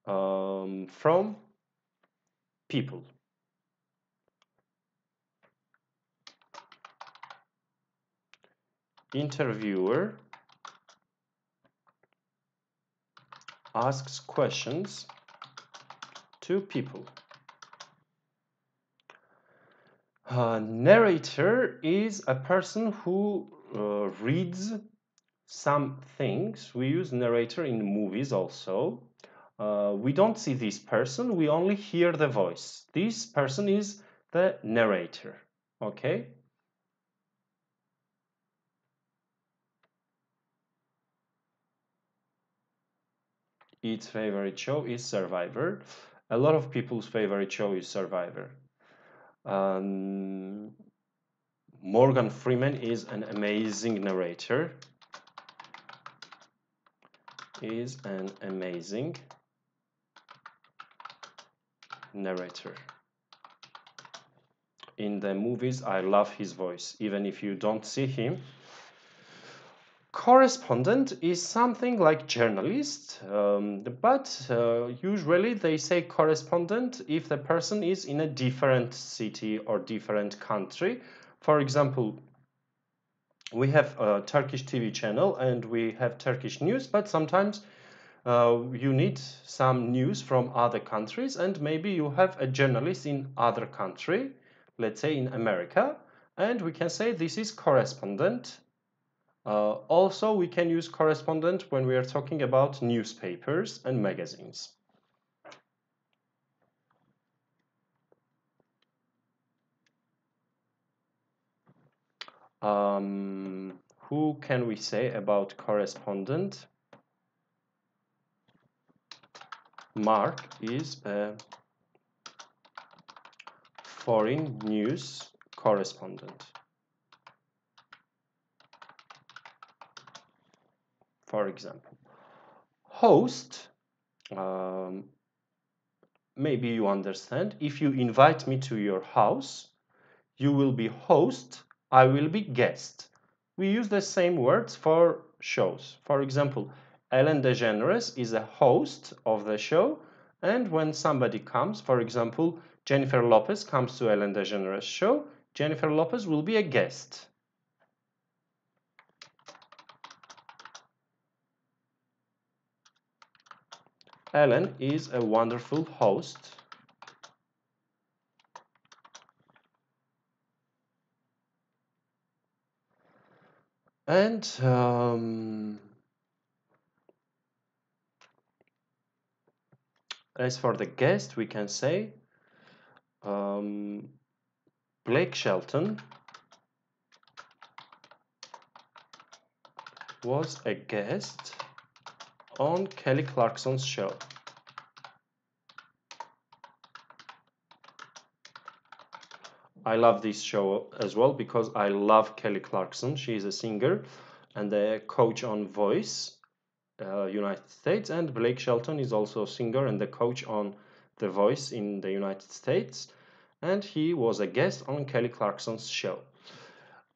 from people. Interviewer asks questions to people. Narrator is a person who reads some things. We use narrator in movies also. We don't see this person, we only hear the voice. This person is the narrator, okay? Its favorite show is Survivor. A lot of people's favorite show is Survivor. Morgan Freeman is an amazing narrator. Is an amazing narrator. In the movies, I love his voice, even if you don't see him. Correspondent is something like journalist, but usually they say correspondent if the person is in a different city or different country. For example, we have a Turkish TV channel and we have Turkish news, but sometimes you need some news from other countries and maybe you have a journalist in other country, let's say in America, And we can say this is correspondent. Also, we can use correspondent when we are talking about newspapers and magazines. Who can we say about correspondent? Mark is a foreign news correspondent. For example, host, maybe you understand. If you invite me to your house, you will be host, I will be guest. We use the same words for shows. For example, Ellen DeGeneres is a host of the show, and when somebody comes, for example, Jennifer Lopez comes to Ellen DeGeneres' show, Jennifer Lopez will be a guest. Ellen is a wonderful host. And as for the guest, we can say Blake Shelton was a guest on Kelly Clarkson's show. I love this show as well because I love Kelly Clarkson. She is a singer and a coach on Voice, United States, and Blake Shelton is also a singer and the coach on The Voice in the United States, and he was a guest on Kelly Clarkson's show.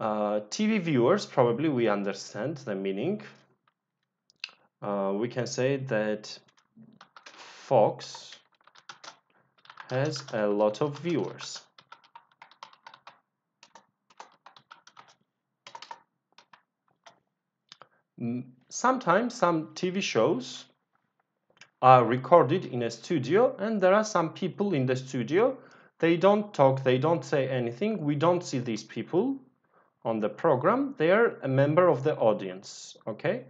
TV viewers, probably we understand the meaning. We can say that Fox has a lot of viewers. Sometimes some TV shows are recorded in a studio and there are some people in the studio. They don't talk, they don't say anything. We don't see these people on the program. They are a member of the audience, okay?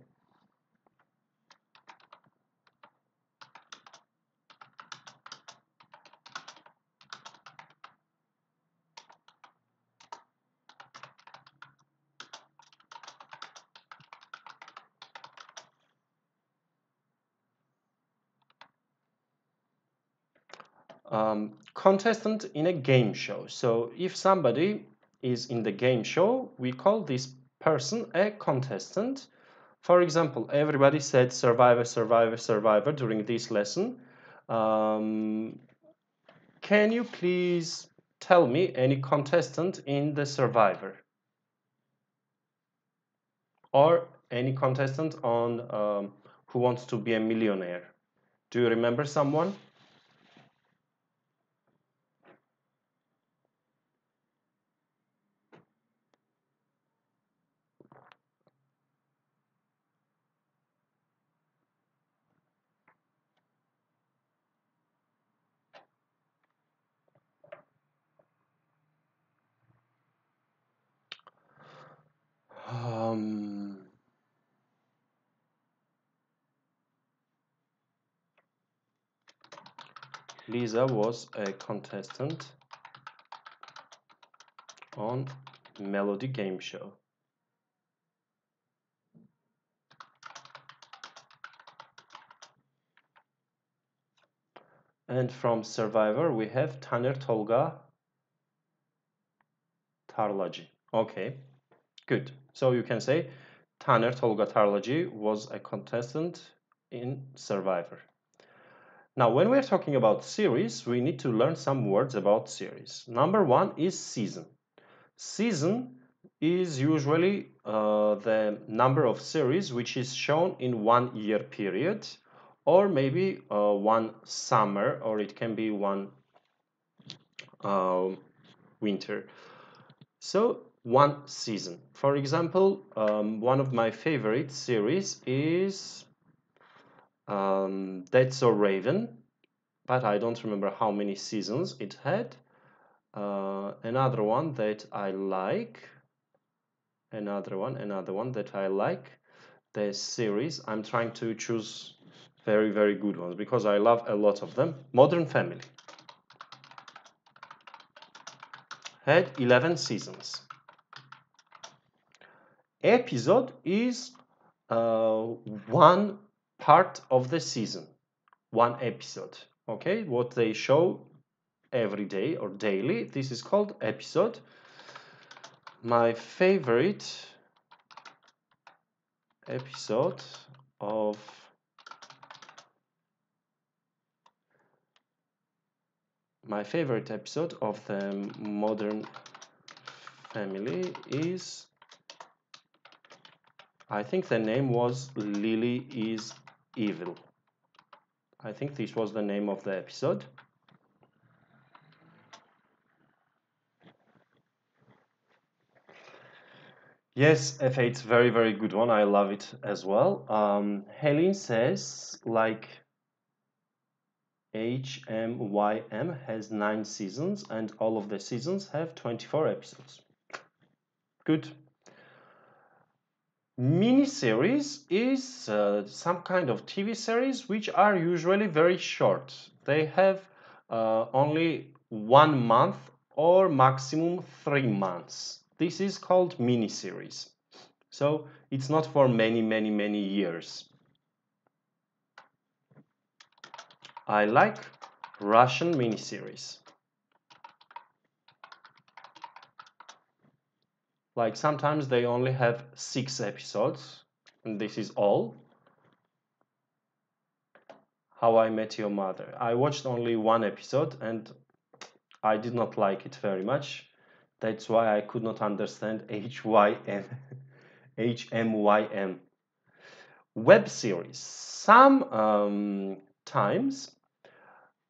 Contestant in a game show. So if somebody is in the game show, we call this person a contestant. For example, everybody said survivor, survivor, survivor during this lesson. Can you please tell me any contestant in the survivor? Or any contestant on Who Wants to Be a Millionaire? Do you remember someone? Lisa was a contestant on Melody Game Show. And from Survivor, we have Taner Tolga Tarlacı. Okay, good. So you can say Taner Tolga Tarlacı was a contestant in Survivor. Now, when we're talking about series, we need to learn some words about series. Number one is season. Season is usually the number of series which is shown in 1 year period, or maybe one summer, or it can be one winter. So one season. For example, one of my favorite series is That's So Raven, but I don't remember how many seasons it had. Another one that I like. Another one that I like. The series. I'm trying to choose very, very good ones because I love a lot of them. Modern Family. Had 11 seasons. Episode is one part of the season. One episode. Okay, what they show every day or daily. This is called episode. My favorite episode of the Modern Family is, I think the name was Lily is Evil. I think this was the name of the episode. Yes, Efe, it's very, very good one. I love it as well. Helene says, like, HMYM has 9 seasons and all of the seasons have 24 episodes. Good. Miniseries is some kind of TV series which are usually very short. They have only 1 month or maximum 3 months. This is called miniseries. So it's not for many years. I like Russian miniseries. Like sometimes they only have 6 episodes, and this is all. How I Met Your Mother. I watched only 1 episode and I did not like it very much. That's why I could not understand HMYM. Web series. Some times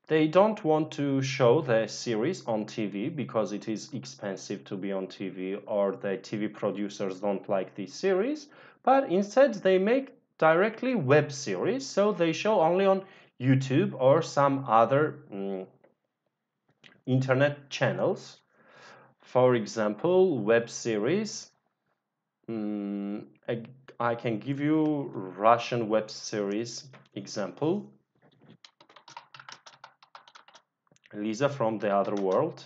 they don't want to show the series on TV because it is expensive to be on TV, or the TV producers don't like this series, but instead they make directly web series, so they show only on YouTube or some other internet channels. For example, web series, I can give you Russian web series example. Lisa from the Other World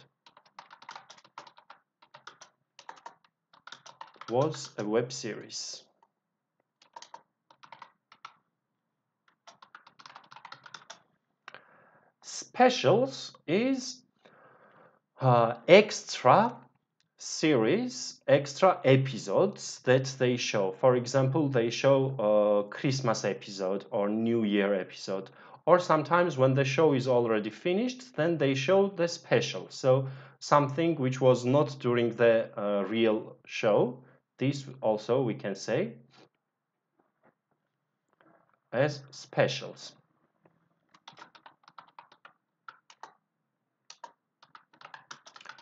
was a web series. Specials is extra series, extra episodes that they show. For example, they show a Christmas episode or New Year episode. Or sometimes when the show is already finished, then they show the special. So something which was not during the real show. This also we can say as specials.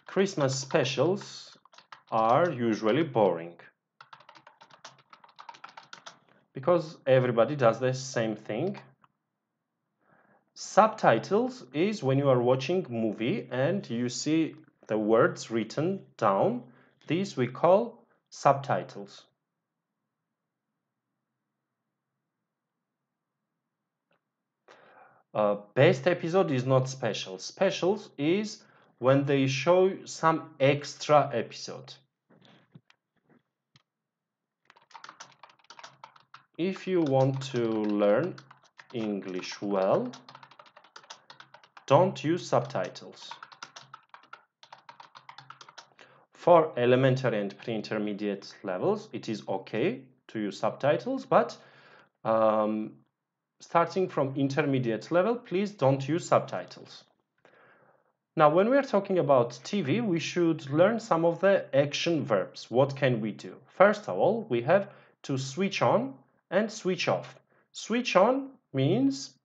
Christmas specials are usually boring because everybody does the same thing. Subtitles is when you are watching movie and you see the words written down. These we call subtitles. Best episode is not special. Specials is when they show some extra episode. If you want to learn English well, don't use subtitles. For elementary and pre-intermediate levels, it is okay to use subtitles, but starting from intermediate level, please don't use subtitles. Now, when we are talking about TV, we should learn some of the action verbs. What can we do? First of all, we have to switch on and switch off. Switch on means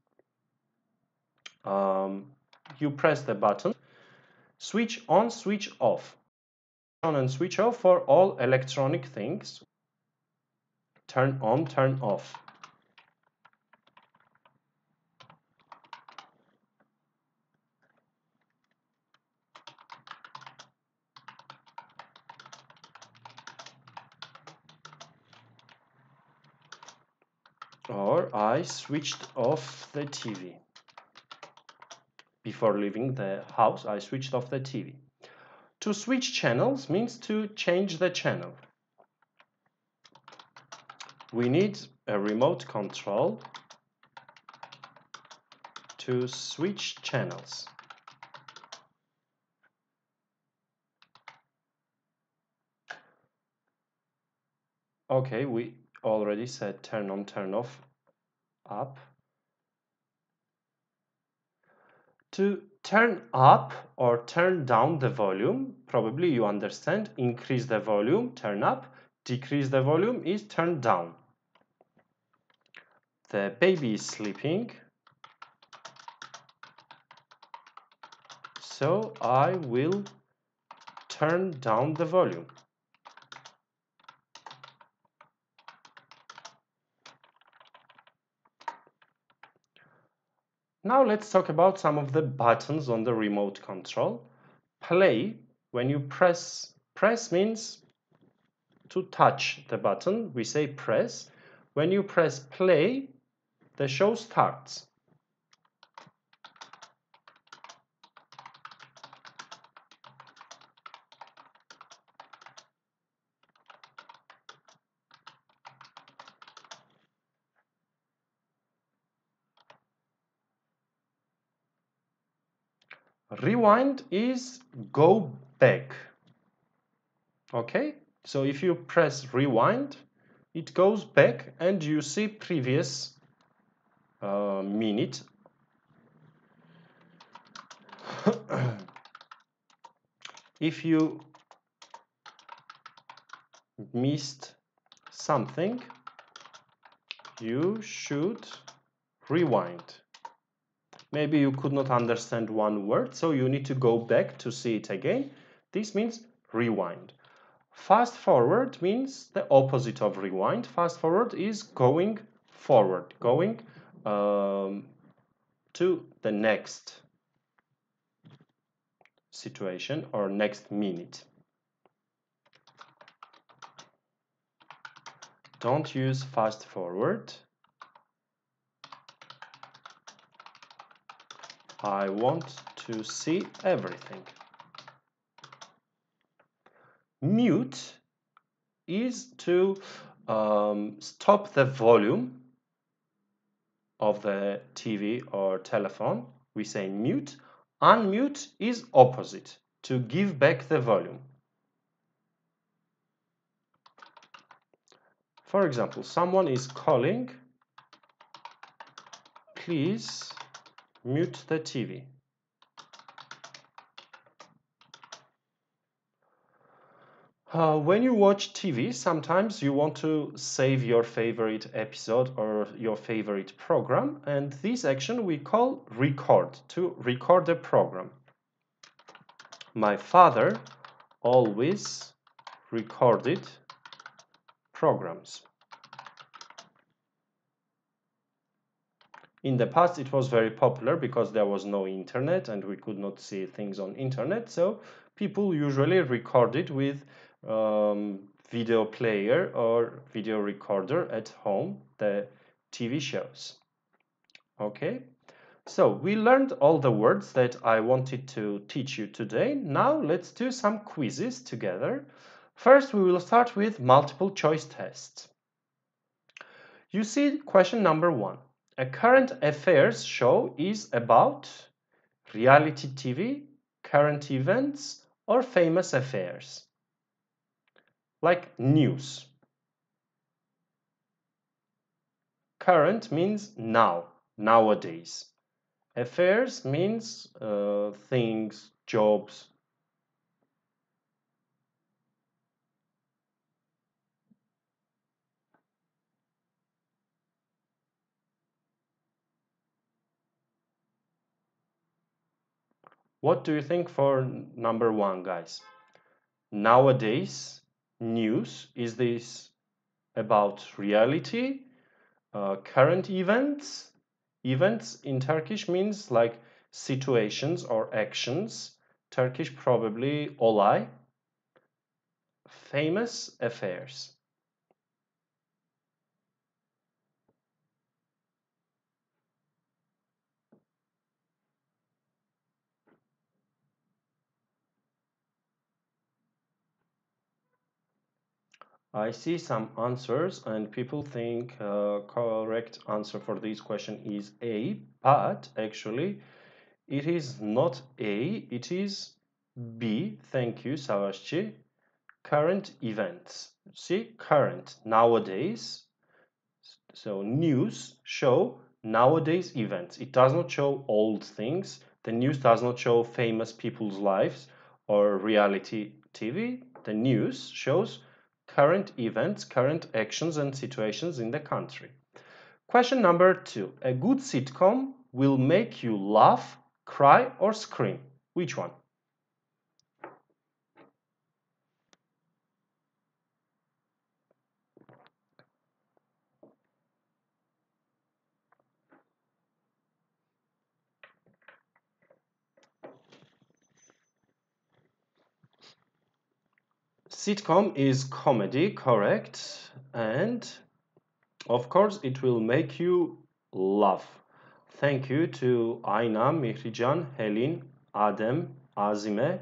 you press the button. Switch on, switch off. On and switch off for all electronic things. Turn on, turn off. or I switched off the TV. Before leaving the house, I switched off the TV. To switch channels means to change the channel. We need a remote control to switch channels. Okay, we already said turn on, turn off, up. To turn up or turn down the volume, probably you understand, increase the volume, turn up, decrease the volume is turn down. The baby is sleeping, so I will turn down the volume. Now let's talk about some of the buttons on the remote control. Play, when you press means to touch the button, we say press. When you press play, the show starts. Rewind is go back. Okay, so if you press rewind, it goes back and you see previous minute. If you missed something, you should rewind. Maybe you could not understand one word, so you need to go back to see it again. This means rewind. Fast forward means the opposite of rewind. Fast forward is going forward, going to the next situation or next minute. Don't use fast forward. I want to see everything. Mute is to stop the volume of the TV or telephone. We say mute. Unmute is opposite, to give back the volume. For example, someone is calling. Please mute the TV. When you watch TV, sometimes you want to save your favorite episode or your favorite program, and this action we call record, to record a program. My father always recorded programs. In the past, it was very popular because there was no internet and we could not see things on internet, so people usually recorded with video player or video recorder at home, the TV shows. Okay, so we learned all the words that I wanted to teach you today. Now let's do some quizzes together. First, we will start with multiple choice tests. You see question number 1. A current affairs show is about reality TV, current events, or famous affairs. Like news. Current means now, nowadays. Affairs means things, jobs. What do you think for number 1, guys? Nowadays, news, is this about reality, current events? Events in Turkish means like situations or actions. Turkish probably olay. Famous affairs. I see some answers and people think correct answer for this question is A, but actually it is not A, it is B. Thank you, Savaşçı. Current events. See, current, nowadays. So news show nowadays events. It does not show old things. The news does not show famous people's lives or reality TV. The news shows current events, current actions and situations in the country. Question number 2. A good sitcom will make you laugh, cry or scream. Which one? Sitcom is comedy, correct, and of course it will make you laugh. Thank you to Ayna, Mihrican, Helin, Adem, Azime,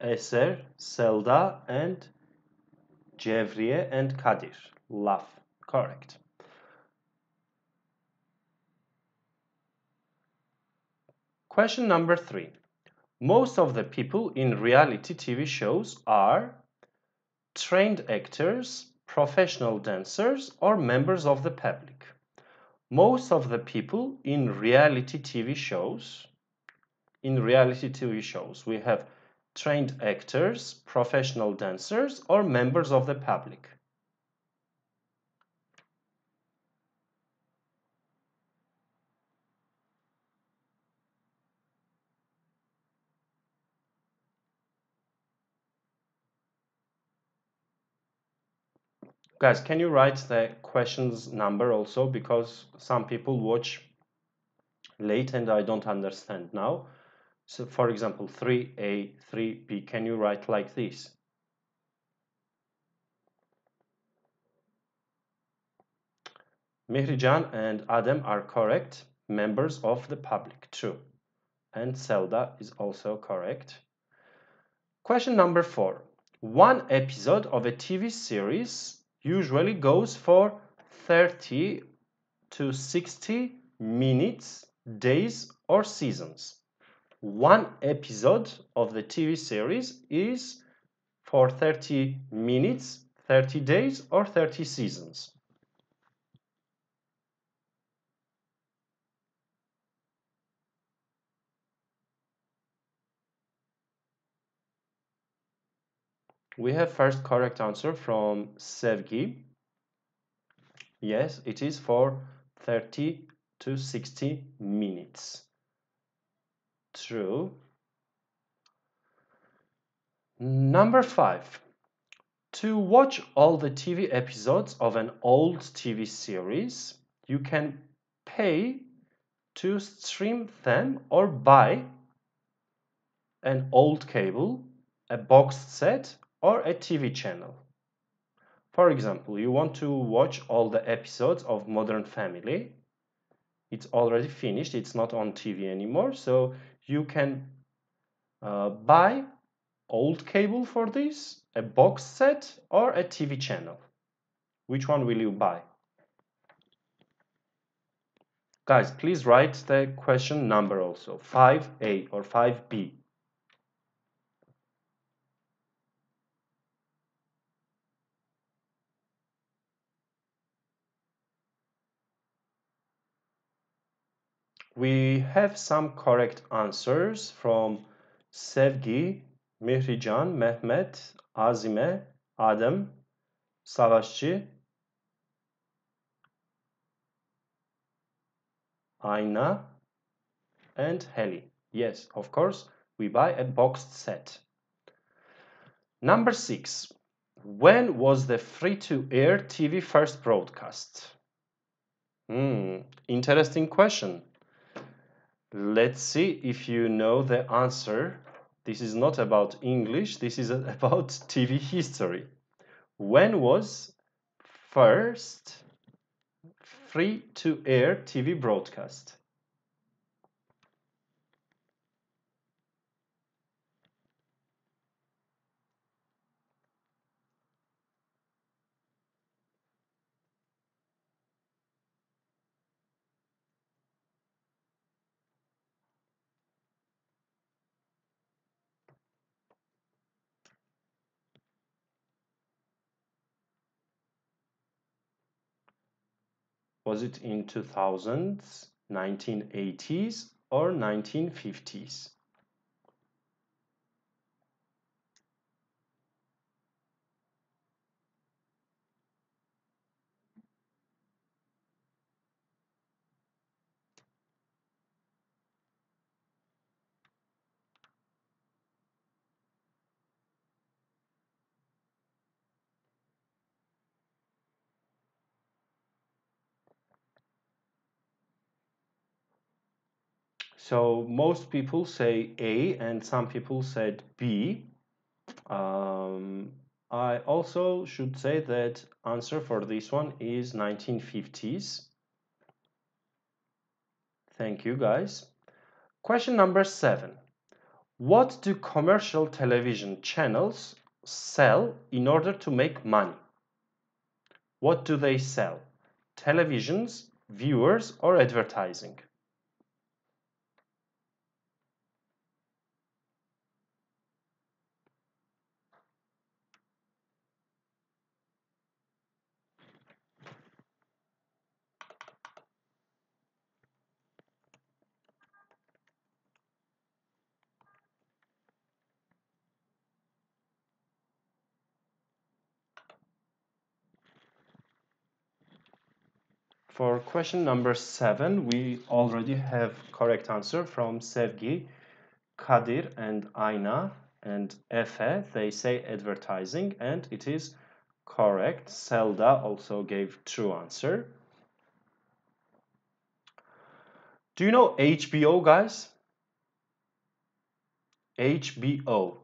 Eser, Selda, and Cevriye and Kadir. Laugh, correct. Question number 3. Most of the people in reality TV shows are trained actors, professional dancers, or members of the public. Most of the people in reality TV shows, we have trained actors, professional dancers, or members of the public. Guys, can you write the questions number also, because some people watch late and I don't understand now. So for example, 3A, 3B, can you write like this? Mihrican and Adem are correct. Members of the public, true. And Selda is also correct. Question number 4. One episode of a TV series usually goes for 30 to 60 minutes, days, or seasons. One episode of the TV series is for 30 minutes, 30 days, or 30 seasons. We have first correct answer from Sevgi. Yes, it is for 30 to 60 minutes. True. Number 5. To watch all the TV episodes of an old TV series, you can pay to stream them or buy an old cable, a boxed set, or a TV channel. For example, you want to watch all the episodes of Modern Family. It's already finished, it's not on TV anymore, so you can buy old cable for this, a box set, or a TV channel. Which one will you buy? Guys, please write the question number also, 5A or 5B. We have some correct answers from Sevgi, Mihrican, Mehmet, Azime, Adem, Savaşçı, Ayna, and Heli. Yes, of course, we buy a boxed set. Number 6. When was the free-to-air TV first broadcast? Interesting question. Let's see if you know the answer. This is not about English, this is about TV history. When was first free-to-air TV broadcast? Was it in 2000s, 1980s, or 1950s? So most people say A and some people said B. I also should say that answer for this one is 1950s. Thank you, guys. Question number 7. What do commercial television channels sell in order to make money? What do they sell? Televisions, viewers, or advertising? For question number 7, we already have correct answer from Sevgi, Kadir, and Aina, and Efe. They say advertising, and it is correct. Selda also gave true answer. Do you know HBO, guys? HBO.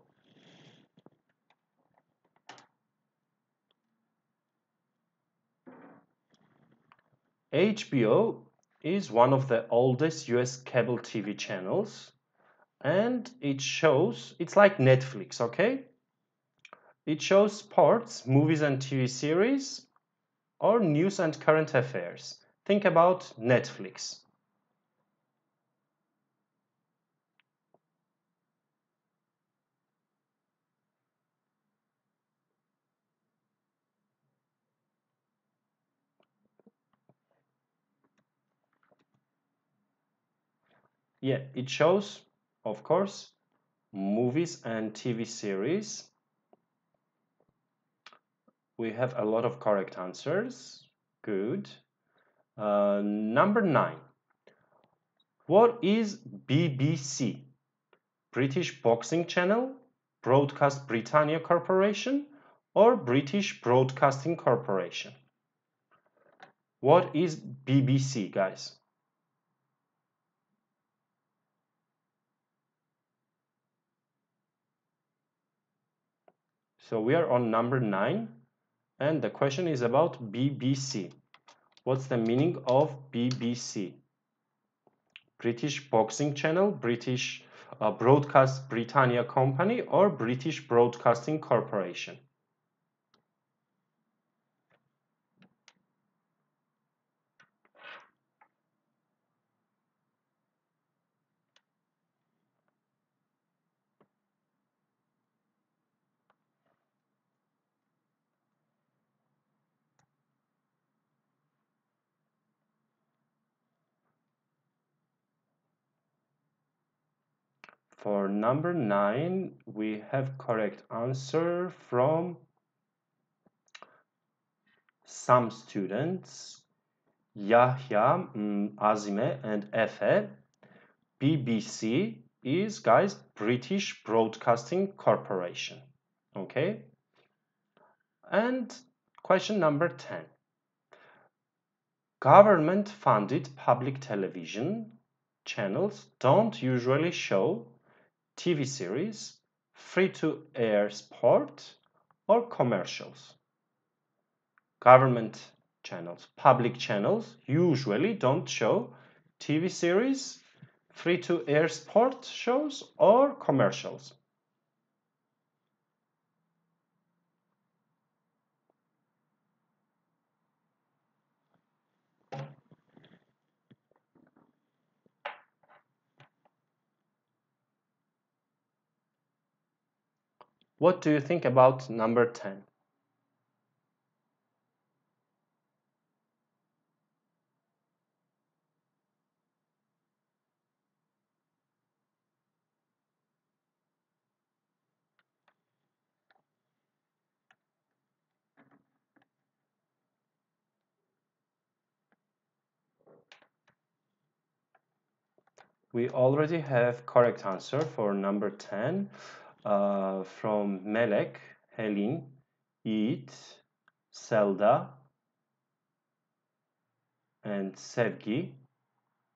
HBO is one of the oldest US cable TV channels, and it's like Netflix, okay? It shows sports, movies and TV series, or news and current affairs. Think about Netflix. Yeah, it shows, of course, movies and TV series. We have a lot of correct answers. Good. Number 9. What is BBC? British Boxing Channel, Broadcast Britannia Corporation, or British Broadcasting Corporation? What is BBC, guys? So we are on number 9, and the question is about BBC. What's the meaning of BBC? British Boxing Channel, British Broadcast Britannia Company, or British Broadcasting Corporation? For number 9, we have correct answer from some students, Yahya, Azime, and Efe. BBC is, guys, British Broadcasting Corporation. Okay? And question number 10. Government-funded public television channels don't usually show TV series, free-to-air sport, or commercials. Government channels, public channels usually don't show TV series, free-to-air sport shows, or commercials. What do you think about number 10? We already have correct answer for number 10 from Melek, Helin, Yiğit, Selda, and Sevgi,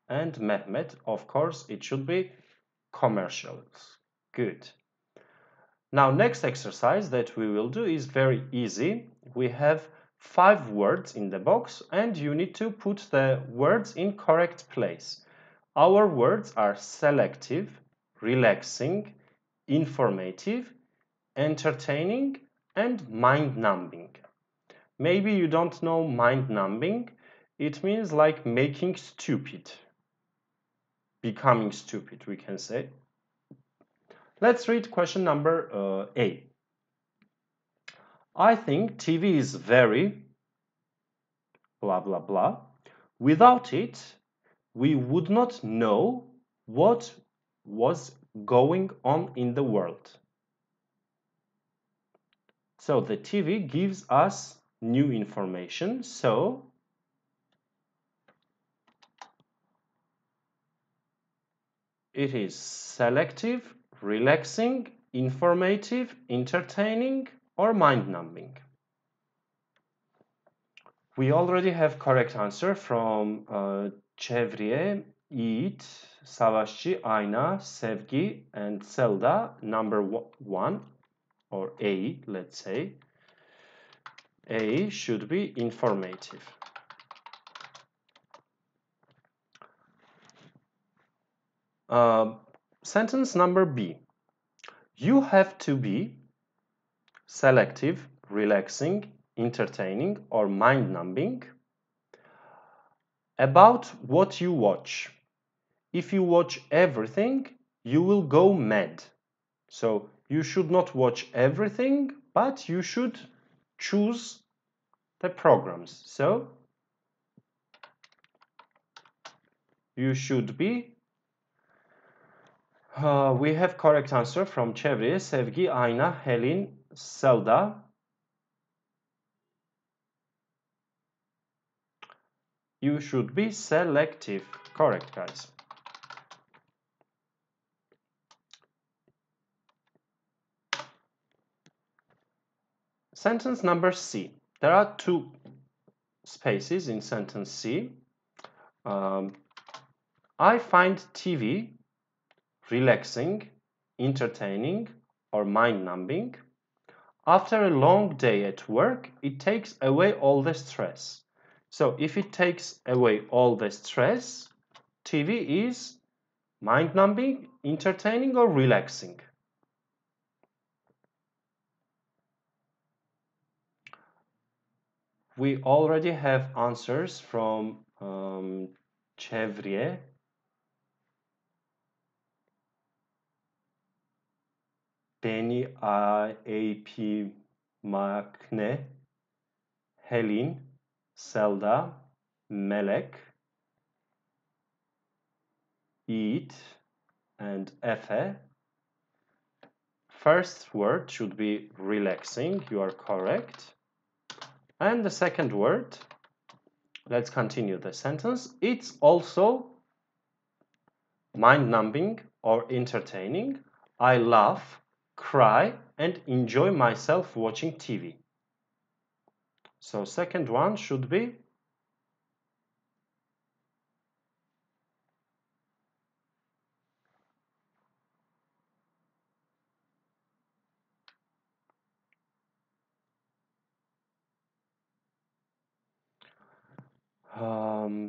and Mehmet. Of course, it should be commercials. Good. Now, next exercise that we will do is very easy. We have 5 words in the box and you need to put the words in correct place. Our words are selective, relaxing, informative, entertaining, and mind-numbing. Maybe you don't know mind-numbing. It means like making stupid. Becoming stupid, we can say. Let's read question number A. I think TV is very blah blah blah. Without it, we would not know what was going on in the world. So the TV gives us new information. So it is selective, relaxing, informative, entertaining, or mind-numbing. We already have correct answer from Çevriye, Yiğit, Savaşçı, Ayna, Sevgi, and Selda. Number 1, or A, let's say. A should be informative. Sentence number B. You have to be selective, relaxing, entertaining, or mind-numbing about what you watch. If you watch everything, you will go mad. So you should not watch everything, but you should choose the programs. So you should be we have correct answer from Çevriye, Sevgi, Ayna, Helin, Selda. You should be selective. Correct, guys. Sentence number C. There are 2 spaces in sentence C. I find TV relaxing, entertaining, or mind-numbing. After a long day at work, it takes away all the stress. So if it takes away all the stress, TV is mind-numbing, entertaining, or relaxing. We already have answers from Çevriye, Beni A.P. Makne, Helin, Selda, Melek, Yiğit, and Efe. First word should be relaxing. You are correct. And the second word, let's continue the sentence. It's also mind-numbing or entertaining. I laugh, cry, and enjoy myself watching TV. So second one should be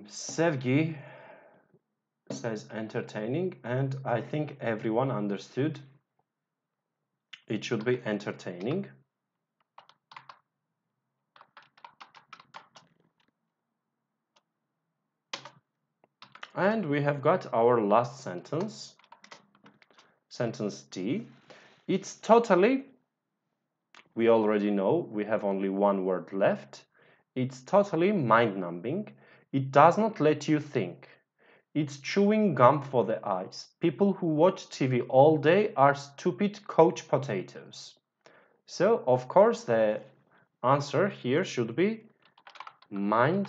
Sevgi says entertaining, and I think everyone understood. It should be entertaining. And we have got our last sentence, sentence D. It's totally, we already know, we have only one word left. It's totally mind-numbing. It does not let you think. It's chewing gum for the eyes. People who watch TV all day are stupid couch potatoes. So, of course, the answer here should be mind-numbing.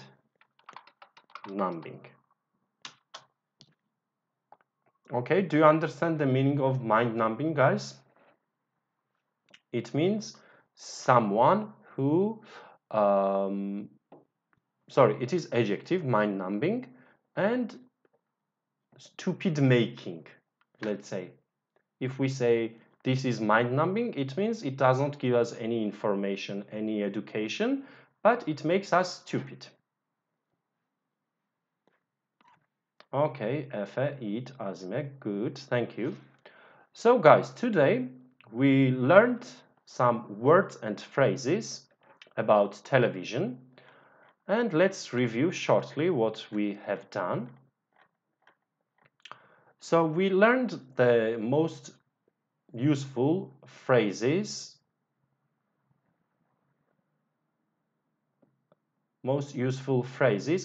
Okay, do you understand the meaning of mind-numbing, guys? It means someone who, it is adjective, mind-numbing, and stupid making, let's say. If we say this is mind-numbing, it means it doesn't give us any information, any education, but it makes us stupid. Okay, Efe, Yiğit, Azime, good, thank you. So guys, today we learned some words and phrases about television, and let's review shortly what we have done. So we learned the most useful phrases,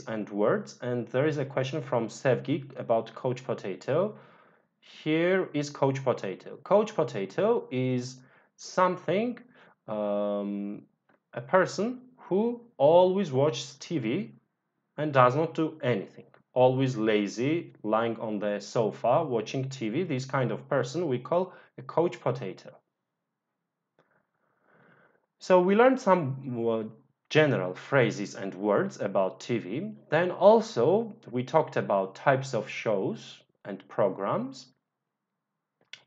and words, and there is a question from Sevgi about Coach Potato. Here is Coach Potato. Coach Potato is something, a person who always watches TV and does not do anything. Always lazy, lying on the sofa watching TV. This kind of person we call a Coach Potato. So we learned some general phrases and words about TV. Then also we talked about types of shows and programs.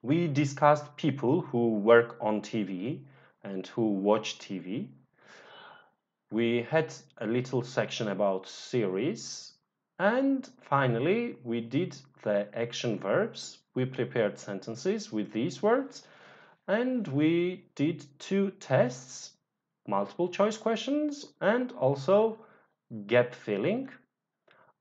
We discussed people who work on TV and who watch TV. We had a little section about series. And finally, we did the action verbs. We prepared sentences with these words. And we did 2 tests, multiple choice questions, and also gap filling.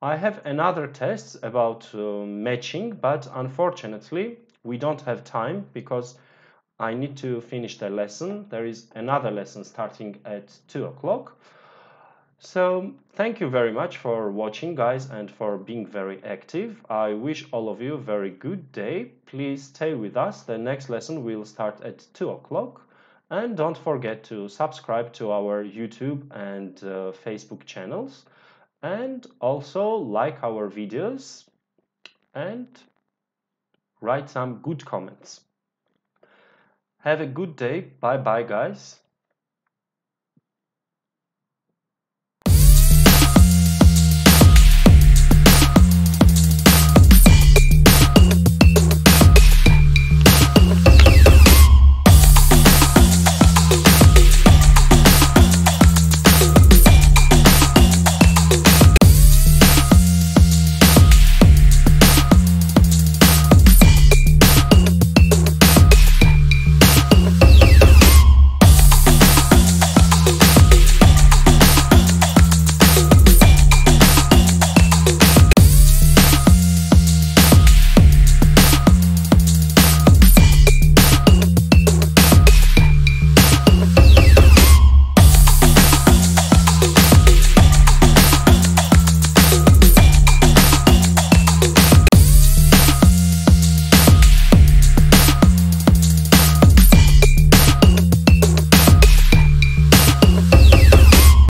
I have another test about matching, but unfortunately, we don't have time because I need to finish the lesson. There is another lesson starting at 2 o'clock. So thank you very much for watching, guys, and for being very active. I wish all of you a very good day. Please stay with us. The next lesson will start at 2 o'clock. And don't forget to subscribe to our YouTube and Facebook channels. And also like our videos and write some good comments. Have a good day. Bye bye, guys.